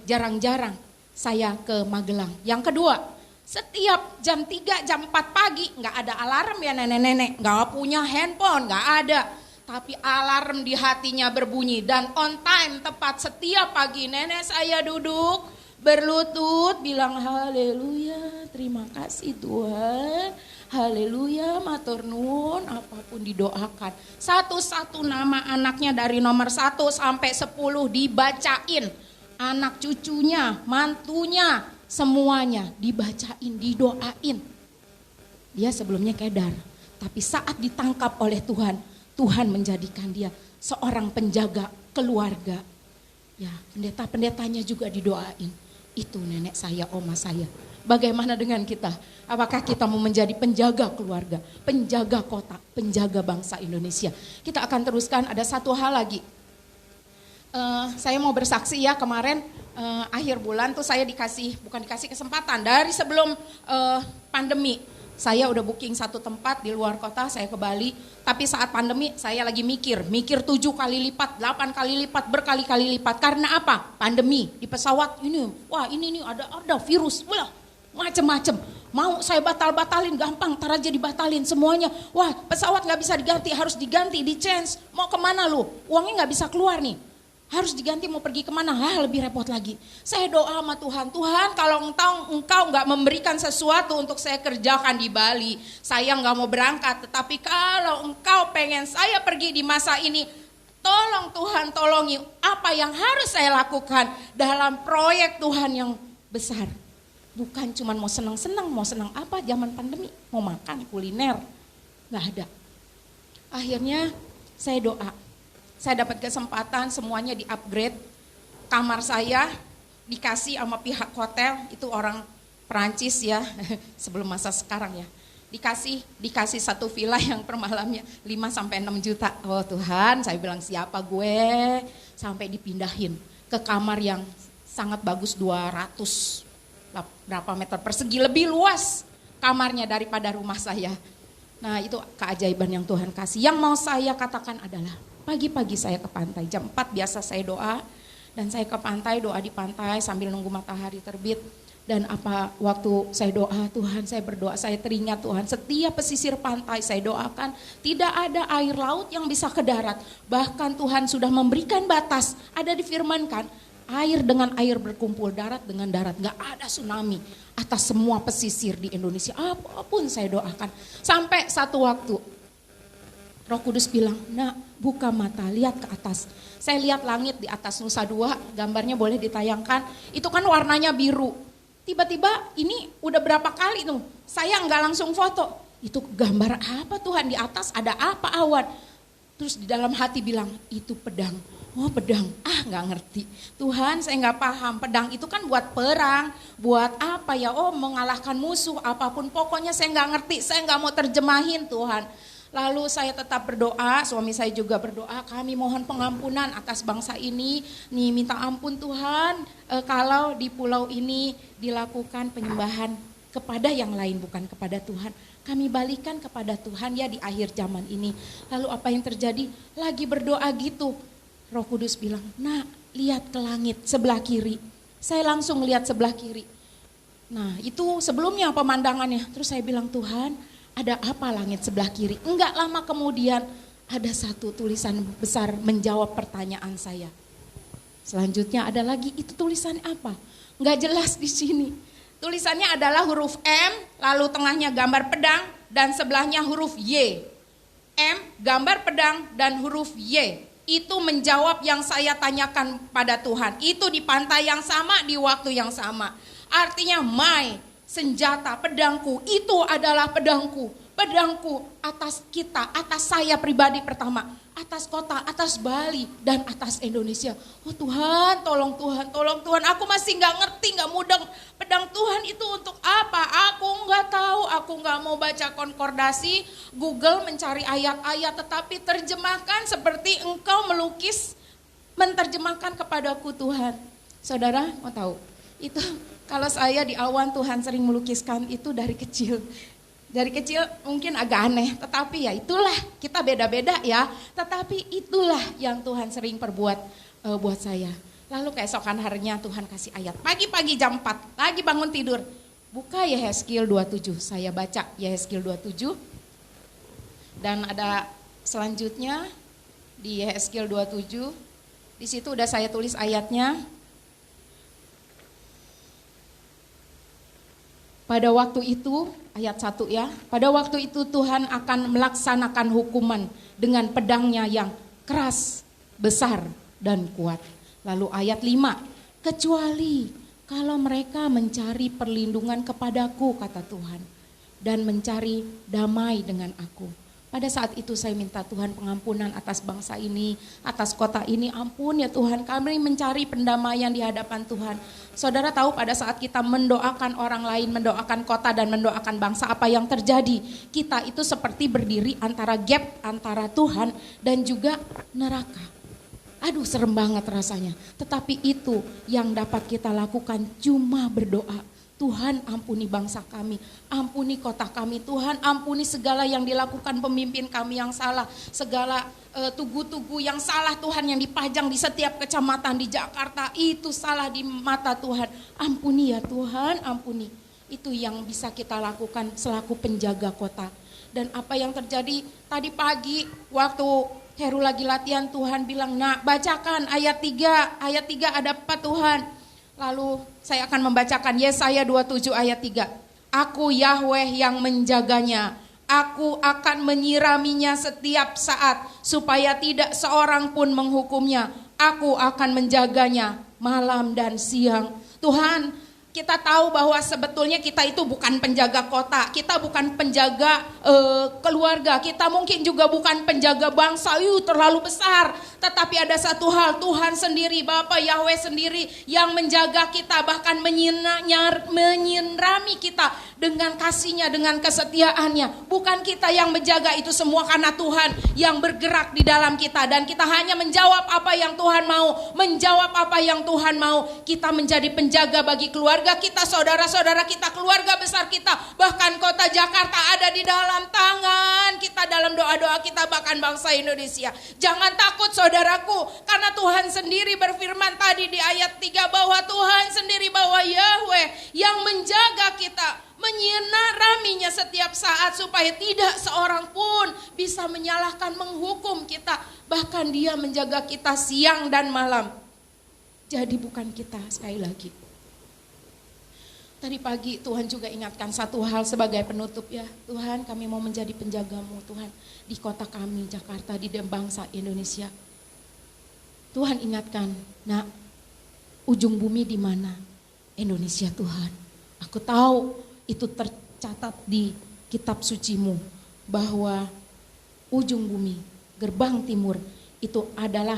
jarang-jarang saya ke Magelang. Yang kedua, setiap jam 3, jam 4 pagi nggak ada alarm ya nenek-nenek. Nggak punya handphone, nggak ada. Tapi alarm di hatinya berbunyi dan on time, tepat setiap pagi nenek saya duduk berlutut bilang haleluya, terima kasih Tuhan, haleluya, matur nuwun, apapun didoakan. Satu-satu nama anaknya dari nomor 1 sampai 10 dibacain. Anak cucunya, mantunya, semuanya dibacain, didoain. Dia sebelumnya kedar, tapi saat ditangkap oleh Tuhan, Tuhan menjadikan dia seorang penjaga keluarga. Ya, pendeta-pendetanya juga didoain. Itu nenek saya, oma saya. Bagaimana dengan kita? Apakah kita mau menjadi penjaga keluarga, penjaga kota, penjaga bangsa Indonesia? Kita akan teruskan, ada satu hal lagi. Saya mau bersaksi ya, kemarin akhir bulan tuh saya bukan dikasih kesempatan. Dari sebelum pandemi, saya udah booking satu tempat di luar kota, saya ke Bali. Tapi saat pandemi saya lagi mikir 7 kali lipat, 8 kali lipat, berkali-kali lipat. Karena apa? Pandemi, di pesawat ini, wah ini nih ada virus, wah macem-macem. Mau saya batalin gampang, tar aja dibatalin semuanya. Wah, pesawat nggak bisa diganti, harus diganti, di change. Mau kemana lu? Uangnya nggak bisa keluar nih. Harus diganti, mau pergi kemana? Lebih repot lagi. Saya doa sama Tuhan, Tuhan kalau engkau nggak memberikan sesuatu untuk saya kerjakan di Bali, saya nggak mau berangkat. Tetapi kalau engkau pengen saya pergi di masa ini, tolong Tuhan, tolongi apa yang harus saya lakukan dalam proyek Tuhan yang besar. Bukan cuma mau senang-senang, mau senang apa zaman pandemi, mau makan, kuliner, nggak ada. Akhirnya saya doa. Saya dapat kesempatan semuanya di-upgrade. Kamar saya dikasih sama pihak hotel, itu orang Perancis ya, sebelum masa sekarang ya. Dikasih satu villa yang per malamnya 5-6 juta. Oh Tuhan, saya bilang siapa gue? Sampai dipindahin ke kamar yang sangat bagus, 200 berapa meter persegi, lebih luas kamarnya daripada rumah saya. Nah itu keajaiban yang Tuhan kasih. Yang mau saya katakan adalah pagi-pagi saya ke pantai, jam 4 biasa saya doa, dan saya ke pantai, doa di pantai sambil nunggu matahari terbit. Dan waktu saya doa, Tuhan saya berdoa, saya teringat Tuhan, setiap pesisir pantai saya doakan, tidak ada air laut yang bisa ke darat. Bahkan Tuhan sudah memberikan batas, ada difirmankan, air dengan air berkumpul, darat dengan darat, gak ada tsunami atas semua pesisir di Indonesia, apapun saya doakan. Sampai satu waktu, Roh Kudus bilang, nak buka mata, lihat ke atas. Saya lihat langit di atas Nusa Dua, gambarnya boleh ditayangkan. Itu kan warnanya biru. Tiba-tiba ini udah berapa kali tuh, saya nggak langsung foto. Itu gambar apa Tuhan di atas, ada apa awan. Terus di dalam hati bilang, itu pedang. Oh pedang, nggak ngerti. Tuhan saya nggak paham, pedang itu kan buat perang, buat apa ya, mengalahkan musuh, apapun. Pokoknya saya nggak ngerti, saya nggak mau terjemahin Tuhan. Lalu saya tetap berdoa, suami saya juga berdoa, kami mohon pengampunan atas bangsa ini, nih minta ampun Tuhan kalau di pulau ini dilakukan penyembahan kepada yang lain bukan kepada Tuhan. Kami balikan kepada Tuhan ya di akhir zaman ini. Lalu apa yang terjadi? Lagi berdoa gitu, Roh Kudus bilang, nah lihat ke langit sebelah kiri. Saya langsung lihat sebelah kiri. Nah itu sebelumnya pemandangannya, terus saya bilang Tuhan, ada apa langit sebelah kiri? Enggak lama kemudian ada satu tulisan besar menjawab pertanyaan saya. Selanjutnya ada lagi, itu tulisan apa? Enggak jelas di sini. Tulisannya adalah huruf M, lalu tengahnya gambar pedang dan sebelahnya huruf Y. M, gambar pedang dan huruf Y. Itu menjawab yang saya tanyakan pada Tuhan. Itu di pantai yang sama, di waktu yang sama. Artinya senjata, pedangku, itu adalah pedangku. Pedangku atas kita, atas saya pribadi pertama, atas kota, atas Bali, dan atas Indonesia. Oh Tuhan, tolong Tuhan, tolong Tuhan. Aku masih gak ngerti, gak mudeng. Pedang Tuhan itu untuk apa? Aku gak tahu, aku gak mau baca konkordasi, Google mencari ayat-ayat, tetapi terjemahkan seperti engkau melukis, menerjemahkan kepadaku Tuhan. Saudara mau tahu? Itu kalau saya di awan Tuhan sering melukiskan itu dari kecil. Dari kecil mungkin agak aneh, tetapi ya itulah, kita beda-beda ya. Tetapi itulah yang Tuhan sering perbuat buat saya. Lalu keesokan harinya Tuhan kasih ayat. Pagi-pagi jam 4, lagi bangun tidur. Buka Yehezkiel 27, saya baca Yehezkiel 27. Dan ada selanjutnya di Yehezkiel 27, di situ udah saya tulis ayatnya. Pada waktu itu, ayat 1 ya, pada waktu itu Tuhan akan melaksanakan hukuman dengan pedangnya yang keras, besar, dan kuat. Lalu ayat 5, kecuali kalau mereka mencari perlindungan kepadaku, kata Tuhan, dan mencari damai dengan aku. Pada saat itu saya minta Tuhan pengampunan atas bangsa ini, atas kota ini. Ampun ya Tuhan, kami mencari pendamaian di hadapan Tuhan. Saudara tahu pada saat kita mendoakan orang lain, mendoakan kota dan mendoakan bangsa, apa yang terjadi? Kita itu seperti berdiri antara gap antara Tuhan dan juga neraka. Aduh serem banget rasanya. Tetapi itu yang dapat kita lakukan, cuma berdoa. Tuhan ampuni bangsa kami, ampuni kota kami, Tuhan ampuni segala yang dilakukan pemimpin kami yang salah, segala tugu-tugu yang salah Tuhan yang dipajang di setiap kecamatan di Jakarta, itu salah di mata Tuhan. Ampuni ya Tuhan, ampuni. Itu yang bisa kita lakukan selaku penjaga kota. Dan apa yang terjadi tadi pagi waktu Heru lagi latihan, Tuhan bilang, "Nak, bacakan ayat 3. Ayat 3 ada apa Tuhan?" Lalu saya akan membacakan Yesaya 27 ayat 3. "Aku Yahweh yang menjaganya. Aku akan menyiraminya setiap saat supaya tidak seorang pun menghukumnya. Aku akan menjaganya malam dan siang." Tuhan, kita tahu bahwa sebetulnya kita itu bukan penjaga kota, kita bukan penjaga keluarga, kita mungkin juga bukan penjaga bangsa, terlalu besar. Tetapi ada satu hal, Tuhan sendiri, Bapa Yahweh sendiri yang menjaga kita, bahkan menyirami kita dengan kasih-Nya, dengan kesetiaannya. Bukan kita yang menjaga itu semua, karena Tuhan yang bergerak di dalam kita. Dan kita hanya menjawab apa yang Tuhan mau, menjawab apa yang Tuhan mau. Kita menjadi penjaga bagi keluarga kita, saudara-saudara kita, keluarga besar kita, bahkan kota Jakarta ada di dalam tangan kita, dalam doa-doa kita, bahkan bangsa Indonesia. Jangan takut saudaraku, karena Tuhan sendiri berfirman tadi di ayat 3 bahwa Tuhan sendiri, bahwa Yahweh yang menjaga kita, menyiraminya setiap saat supaya tidak seorang pun bisa menyalahkan, menghukum kita. Bahkan Dia menjaga kita siang dan malam. Jadi bukan kita, sekali lagi. Tadi pagi Tuhan juga ingatkan satu hal sebagai penutup ya. Tuhan, kami mau menjadi penjaga-Mu Tuhan di kota kami Jakarta, di bangsa Indonesia. Tuhan ingatkan, "Nak, ujung bumi di mana? Indonesia Tuhan. Aku tahu itu tercatat di kitab suci-Mu bahwa ujung bumi, gerbang timur itu adalah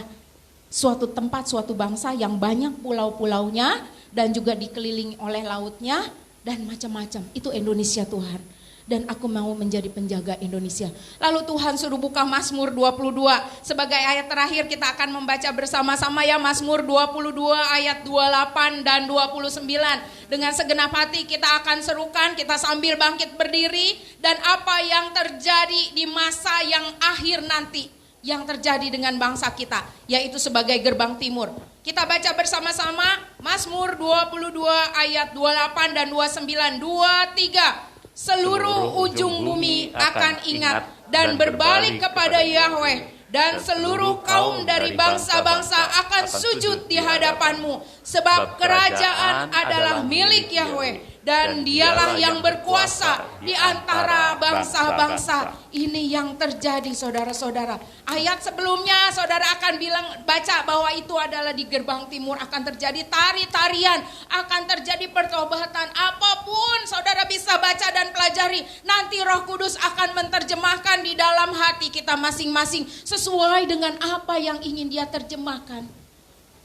suatu tempat, suatu bangsa yang banyak pulau-pulaunya dan juga dikelilingi oleh lautnya dan macam-macam. Itu Indonesia Tuhan. Dan aku mau menjadi penjaga Indonesia." Lalu Tuhan suruh buka Mazmur 22. Sebagai ayat terakhir kita akan membaca bersama-sama ya, Mazmur 22 ayat 28 dan 29. Dengan segenap hati kita akan serukan, kita sambil bangkit berdiri. Dan apa yang terjadi di masa yang akhir nanti, yang terjadi dengan bangsa kita, yaitu sebagai gerbang timur. Kita baca bersama-sama Mazmur 22 ayat 28 dan 29. 2, 3. "Seluruh ujung bumi akan ingat dan berbalik kepada Yahweh, dan seluruh kaum dari bangsa-bangsa akan sujud di hadapan-Mu, sebab kerajaan adalah milik Yahweh, dan Dialah yang berkuasa di antara bangsa-bangsa." Ini yang terjadi saudara-saudara. Ayat sebelumnya saudara akan baca bahwa itu adalah di gerbang timur akan terjadi tari-tarian, akan terjadi pertobatan. Apapun saudara bisa baca dan pelajari, nanti Roh Kudus akan menerjemahkan di dalam hati kita masing-masing sesuai dengan apa yang ingin Dia terjemahkan.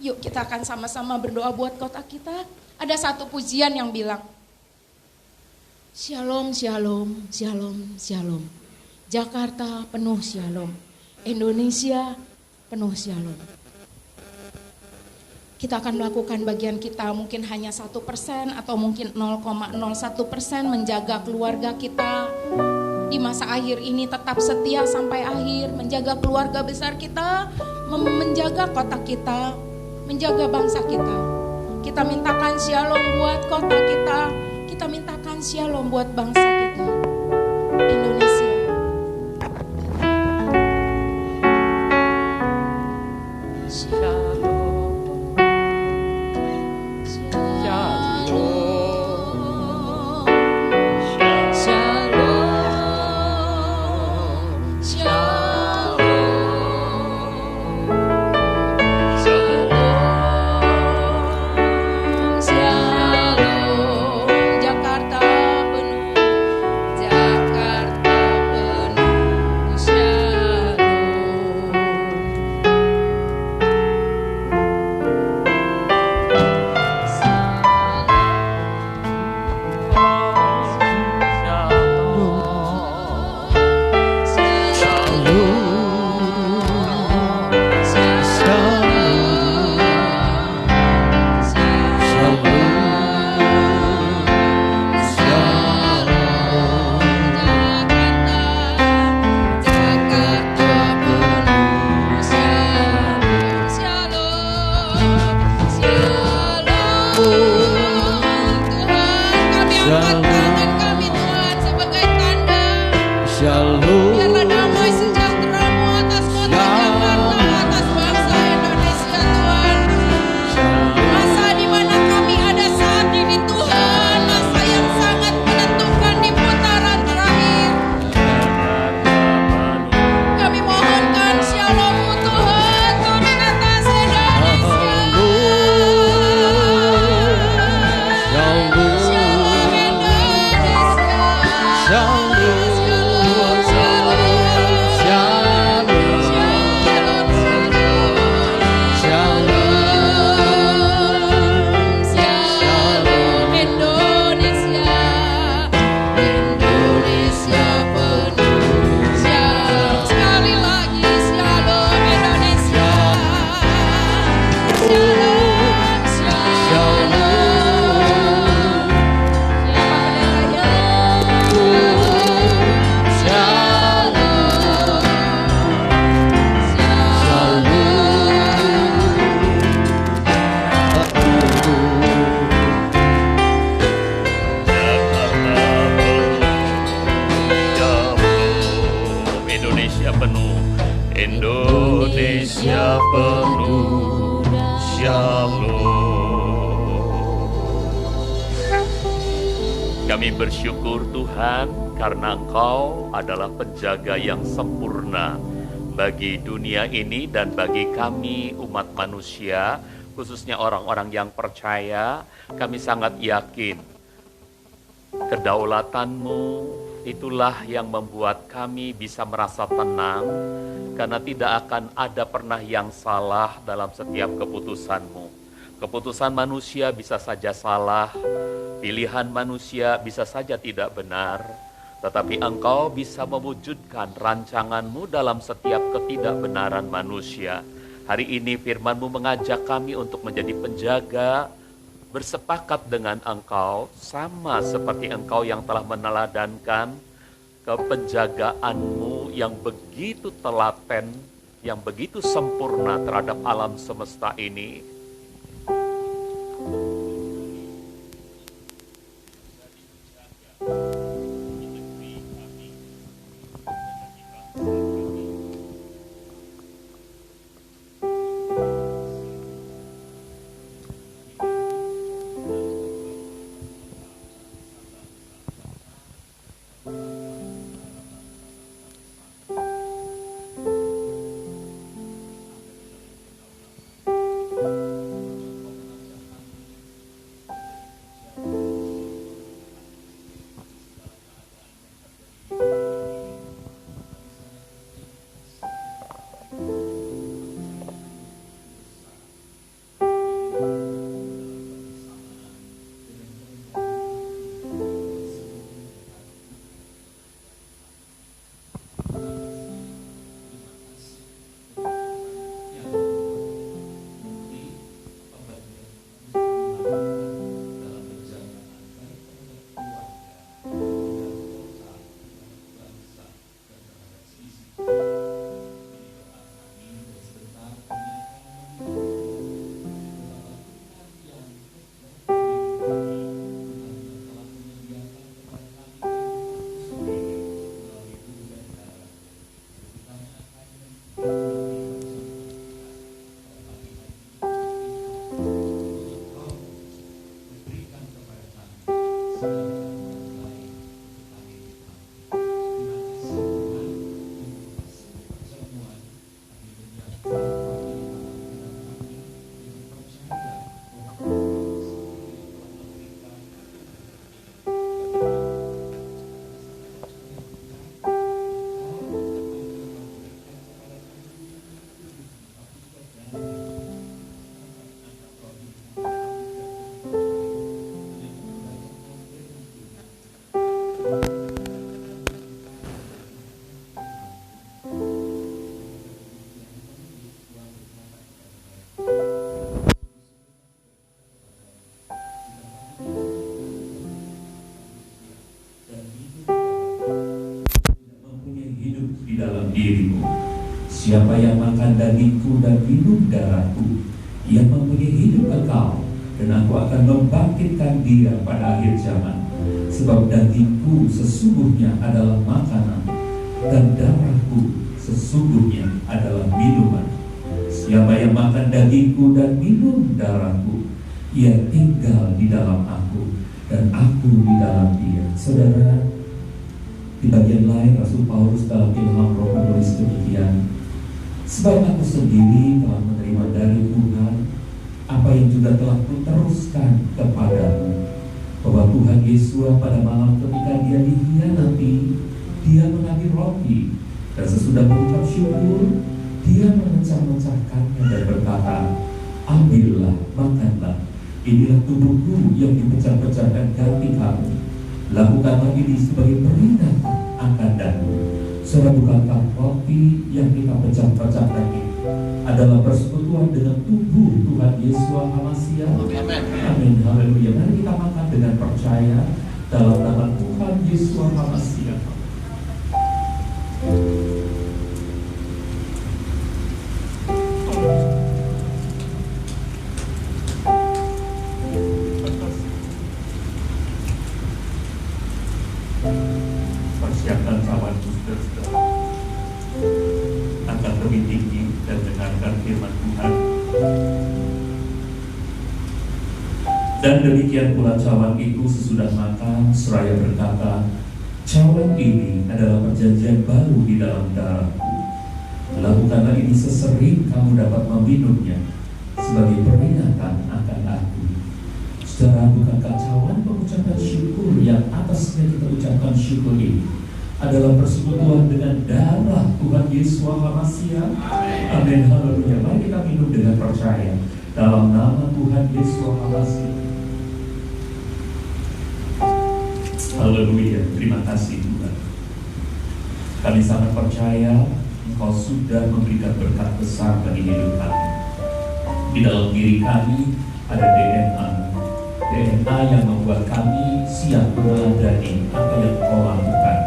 Yuk kita akan sama-sama berdoa buat kota kita. Ada satu pujian yang bilang, "Shalom, shalom, shalom, shalom. Jakarta penuh shalom. Indonesia penuh shalom." Kita akan melakukan bagian kita, mungkin hanya 1% atau mungkin 0,01% menjaga keluarga kita di masa akhir ini tetap setia sampai akhir, menjaga keluarga besar kita, menjaga kota kita, menjaga bangsa kita. Kita mintakan shalom buat kota kita, kita mintakan shalom buat bangsa kita, Indonesia. penuh Shalom. Kami bersyukur Tuhan karena Engkau adalah penjaga yang sempurna bagi dunia ini dan bagi kami umat manusia, khususnya orang-orang yang percaya. Kami sangat yakin kedaulatan-Mu itulah yang membuat kami bisa merasa tenang, karena tidak akan ada pernah yang salah dalam setiap keputusan-Mu. Keputusan manusia bisa saja salah, pilihan manusia bisa saja tidak benar, tetapi Engkau bisa mewujudkan rancangan-Mu dalam setiap ketidakbenaran manusia. Hari ini firman-Mu mengajak kami untuk menjadi penjaga, bersepakat dengan Engkau, sama seperti Engkau yang telah meneladankan kepenjagaan-Mu yang begitu telaten, yang begitu sempurna terhadap alam semesta ini. Dirimu. Siapa yang makan dagingku dan minum darahku, ia mempunyai hidup kekal, dan aku akan membangkitkan dia pada akhir zaman. Sebab dagingku sesungguhnya adalah makanan, dan darahku sesungguhnya adalah minuman. Siapa yang makan dagingku dan minum darahku, ia tinggal di dalam aku, dan aku di dalam dia. Saudara, di bagian lain Rasul Paulus dalam ilham Roh menulis demikian, sebab aku sendiri telah menerima dari Tuhan apa yang juga telah kuteruskan kepadamu, bahwa Tuhan Yesus pada malam ketika dia dikhianati, dia mengambil roti, dan sesudah mengucap syukur, dia memecah-mecahkannya dan berkata, ambillah, makanlah, inilah tubuhku yang dipecah-pecahkan ganti kamu. Lakukanlah ini sebagai peringatan akan daku. Saudara, bukankah roti yang kita pecah-pecahkan ini adalah persekutuan dengan tubuh Tuhan Yesus HaMasiah? Amin. Haleluya. Mari kita makan dengan percaya dalam nama Tuhan Yesus HaMasiah. Persiapkan cawan booster akan lebih tinggi dan dengarkan firman Tuhan Dan demikian pula cawan itu sesudah makan, seraya berkata, cawan ini adalah perjanjian baru di dalam darahku. Lakukanlah ini sesering kamu dapat meminumnya sebagai peringatan akan aku. Saudara, bukankah cawan pengucapan syukur yang atasnya kita ucapkan syukur ini adalah persekutuan dengan darah Tuhan Yesus Masia? Amin, haleluya. Mari kita minum dengan percaya dalam nama Tuhan Yesus Masia. Haleluya, terima kasih Tuhan. Kami sangat percaya Engkau sudah memberikan berkat besar bagi hidup kami. Di dalam diri kami ada DNA yang membuat kami siap meneladani apa yang Engkau lakukan.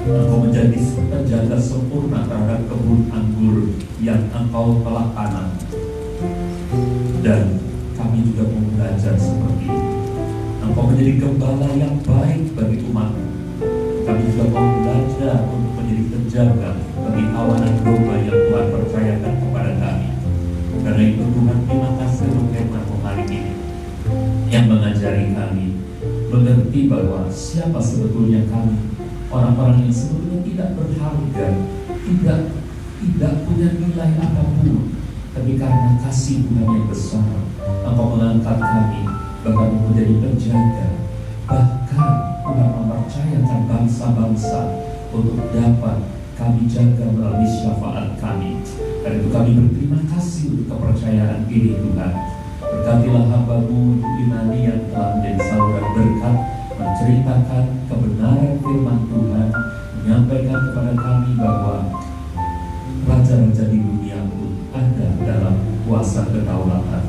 Engkau menjadi penjaga sempurna terhadap kebun anggur yang Engkau telah tanam. Dan kami juga mau belajar seperti itu. Engkau menjadi gembala yang baik bagi umat. Kami juga mau belajar untuk menjadi penjaga bagi kawanan domba yang Tuhan percayakan kepada kami. Karena itu Tuhan, terima kasih untuk firman-Mu hari ini yang mengajari kami mengerti bahwa siapa sebetulnya kami, orang-orang yang sebetulnya tidak berharga, tidak punya nilai apapun, tapi karena kasih Tuhan yang besar, Engkau mengangkat kami bahkan menjadi penjaga. Bahkan Tuhan mempercayakan bangsa-bangsa untuk dapat kami jaga melalui syafaat kami. Karena itu kami berterima kasih untuk kepercayaan ini Tuhan. Berkatilah hamba-Mu Imani yang telah menjadi saluran berkat, menceritakan kebenaran firman Tuhan, menyampaikan kepada kami bahwa raja-raja di dunia pun ada dalam kuasa kedaulatan.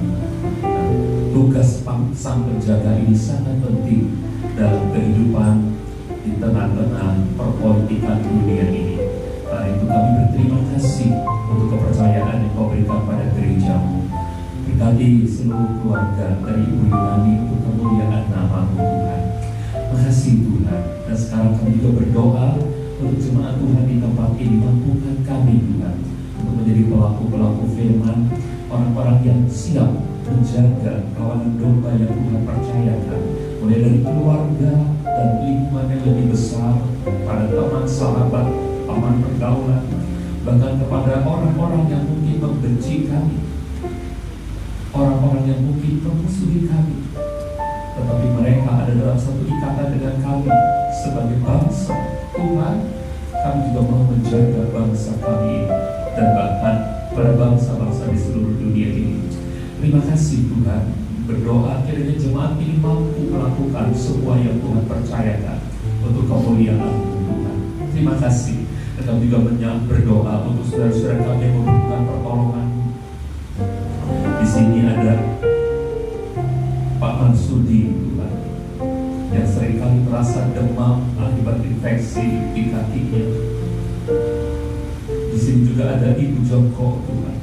Tugas sang penjaga ini sangat penting dalam kehidupan di tengah-tengah perpolitikan dunia ini. Karena itu kami berterima kasih untuk kepercayaan yang Kau berikan pada gereja-Mu. Berkati seluruh keluarga dari Ibu Yunani untuk kemuliaan nama-Mu Tuhan. Makasih Tuhan. Dan sekarang kami juga berdoa untuk jemaat Tuhan di tempat ini. Mampukan kami Tuhan untuk menjadi pelaku-pelaku firman, orang-orang yang siap menjaga kawanan domba yang Tuhan percayakan, mulai dari keluarga dan lingkungan yang lebih besar, pada teman, sahabat, teman pergaulan, bahkan kepada orang-orang yang mungkin membenci kami, orang-orang yang mungkin memusuhi kami, tetapi mereka ada dalam satu ikatan dengan kami sebagai bangsa. Tuhan, kami juga mau menjaga bangsa kami dan bahkan pada bangsa-bangsa di seluruh dunia ini. Terima kasih Tuhan. Berdoa kiranya jemaat ini mampu melakukan semua yang Tuhan percayakan untuk kemuliaan Tuhan. Terima kasih. Dan kami juga berdoa untuk saudara-saudara kami yang membutuhkan pertolongan. Di sini ada Pak Mansudi Tuhan, yang seringkali merasa demam akibat infeksi di kakinya. Di sini juga ada Ibu Joko Tuhan,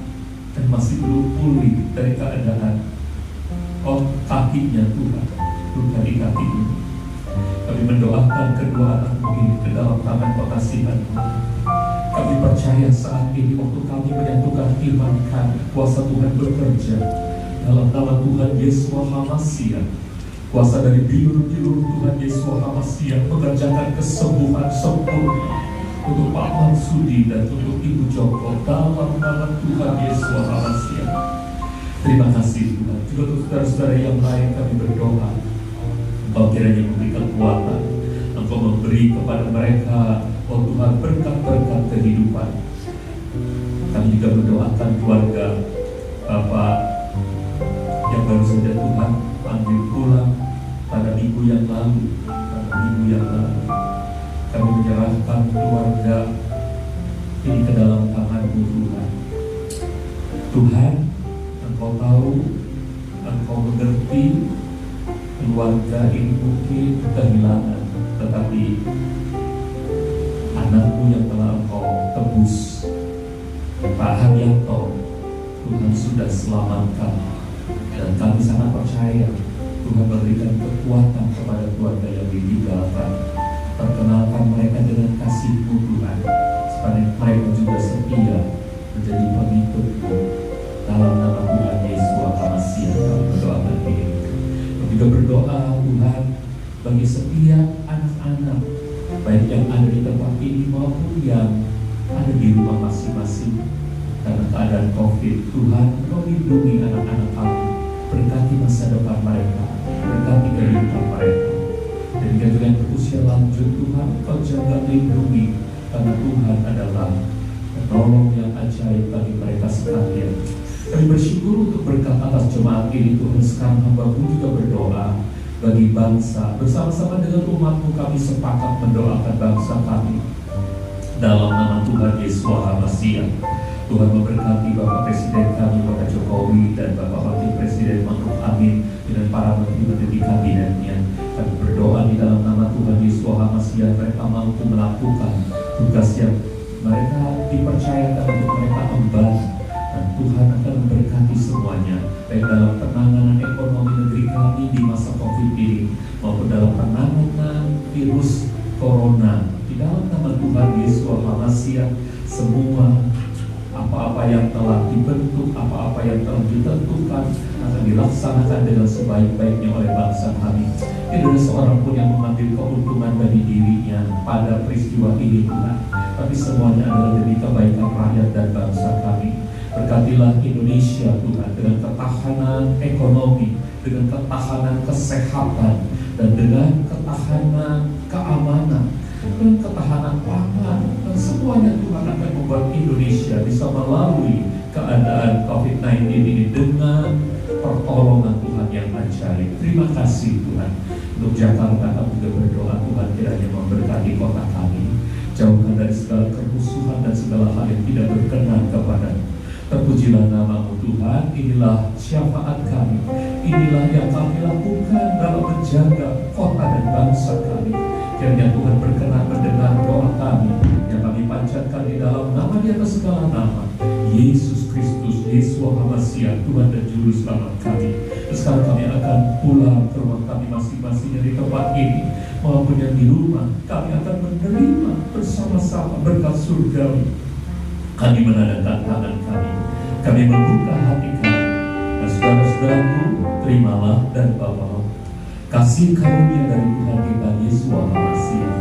dan masih belum pulih dari keadaan kakinya Tuhan, luka di kakinya. Kami mendoakan kedua anak ini ke dalam tangan pengasihan. Kami percaya saat ini waktu kami menyatukan iman kami, kuasa Tuhan bekerja dalam nama Tuhan Yesus Masia. Kuasa dari bilur-bilur Tuhan Yesus Masia mengerjakan kesembuhan sempurna untuk Pak Mansudi dan untuk Ibu Joko dalam nama Tuhan Yesus Masia. Terima kasih Tuhan. Juga untuk saudara-saudara yang lain kami berdoa, Engkau kiranya memberi kekuatan, Engkau memberi kepada mereka, oh Tuhan, berkat-berkat kehidupan. Kami juga mendoakan keluarga Bapak yang baru saja Tuhan panggil pulang pada minggu yang lalu. Kami menyerahkan keluarga ini ke dalam tangan-Mu Tuhan. Tuhan, Engkau tahu, Engkau mengerti keluarga ini mungkin kehilangan, tetapi anak-Mu yang telah Engkau tebus, Pak Haryanto, Tuhan sudah selamatkan. Dan kami sangat percaya Tuhan memberikan kekuatan kepada keluarga yang ditinggalkan. Perkenalkan mereka dengan kasih-Mu Tuhan, supaya mereka juga setia menjadi pengikut-Mu dalam nama Tuhan juga berdoa Tuhan bagi setiap anak-anak, baik yang ada di tempat ini maupun yang ada di rumah masing-masing. Karena keadaan COVID, Tuhan Engkau lindungi anak-anak kami, berkati masa depan mereka, berkati kehidupan mereka. Dan juga yang berusia lanjut, Tuhan Engkau jaga lindungi, karena Tuhan adalah penolong yang ajaib bagi mereka sekalian. Kami bersyukur untuk berkat atas jemaat ini Tuhan. Sekarang hamba-Mu juga berdoa bagi bangsa. Bersama-sama dengan umat-Mu kami sepakat mendoakan bangsa kami dalam nama Tuhan Yesus HaMasiah. Tuhan memberkati Bapak Presiden kami, Bapak Jokowi, dan Bapak Wakil Presiden Ma'ruf Amin dengan para menteri-menteri di kabinetnya. Kami berdoa di dalam nama Tuhan Yesus HaMasiah, mereka mampu melakukan tugas yang mereka dipercayakan untuk mereka emban, dan Tuhan akan memberkati semuanya, baik dalam penanganan ekonomi negeri kami di masa COVID ini maupun dalam penanganan virus corona. Di dalam nama Tuhan Yesus HaMasiah, semua apa-apa yang telah dibentuk, apa-apa yang telah ditentukan akan dilaksanakan dengan sebaik-baiknya oleh bangsa kami. Tidak ada seorang pun yang mengambil keuntungan bagi dirinya pada peristiwa ini Tuhan, tapi semuanya adalah demi kebaikan rakyat dan bangsa kami. Berkatilah Indonesia Tuhan dengan ketahanan ekonomi, dengan ketahanan kesehatan, dan dengan ketahanan keamanan, dengan ketahanan pangan, dan semuanya Tuhan akan membuat Indonesia bisa melalui keadaan COVID-19 ini dengan pertolongan Tuhan yang ajaib. Terima kasih Tuhan. Untuk Jakarta kami juga berdoa Tuhan kiranya memberkati kota kami, jauhkan dari segala kerusuhan dan segala hal yang tidak berkenan kepada-Mu. Terpujilah nama-Mu Tuhan. Inilah syafaat kami, inilah yang kami lakukan dalam menjaga kota dan bangsa kami. Kiranya Tuhan berkenan mendengar doa kami yang kami panjatkan di dalam nama di atas segala nama, Yesus Kristus, Yesus HaMasiah, Tuhan dan Juru Selamat kami. Dan sekarang kami akan pulang ke rumah kami masing-masing dari tempat ini maupun yang di rumah. Kami akan menerima bersama-sama berkat surgawi. Kami menadahkan tangan kami membuka hati kami, dan saudara-saudaraku, terimalah dan bawalah kasih karunia dari Tuhan kita Yesus HaMasiah,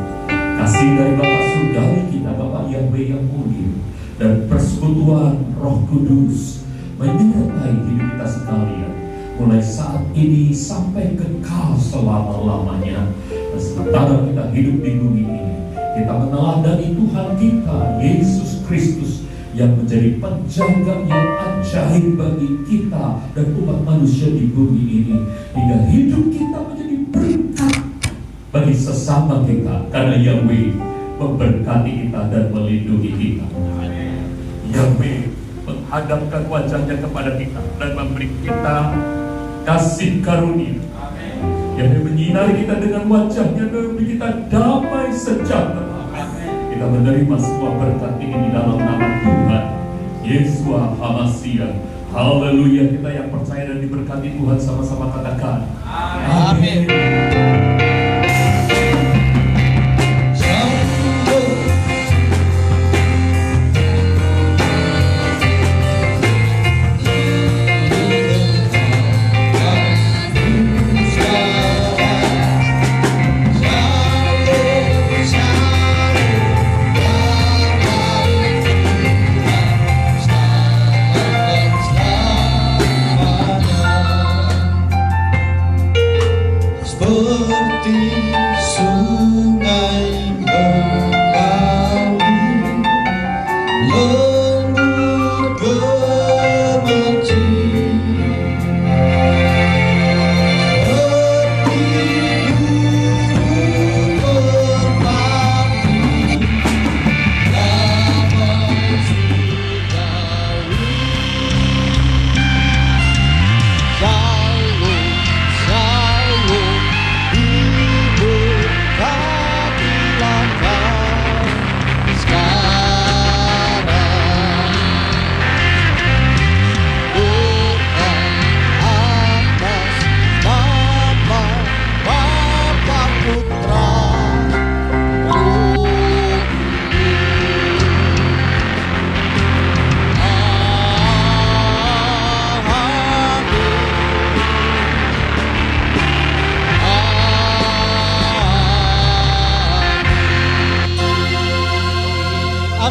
kasih dari Bapa surgawi kita, Bapa Yahweh yang mulia, dan persekutuan Roh Kudus menyertai hidup kita sekalian, mulai saat ini sampai kekal selama-lamanya. Dan sementara kita hidup di bumi ini, kita meneladani Tuhan kita Yesus Kristus yang menjadi penjaga yang ajaib bagi kita dan umat manusia di bumi ini, hingga hidup kita menjadi berkat bagi sesama kita, karena Yahweh memberkati kita dan melindungi kita. Yahweh menghadapkan wajahnya kepada kita dan memberi kita kasih karunia. Yahweh menyinari kita dengan wajahnya dan memberi kita damai sejahtera. Kita menerima semua berkat ini di dalam nama Tuhan Yesus HaMasiah. Haleluya. Kita yang percaya dan diberkati Tuhan sama-sama katakan amin. Oh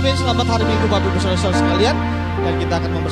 muslimin, selamat hari Minggu Bapak Ibu Saudara sekalian, dan kita akan membersihkan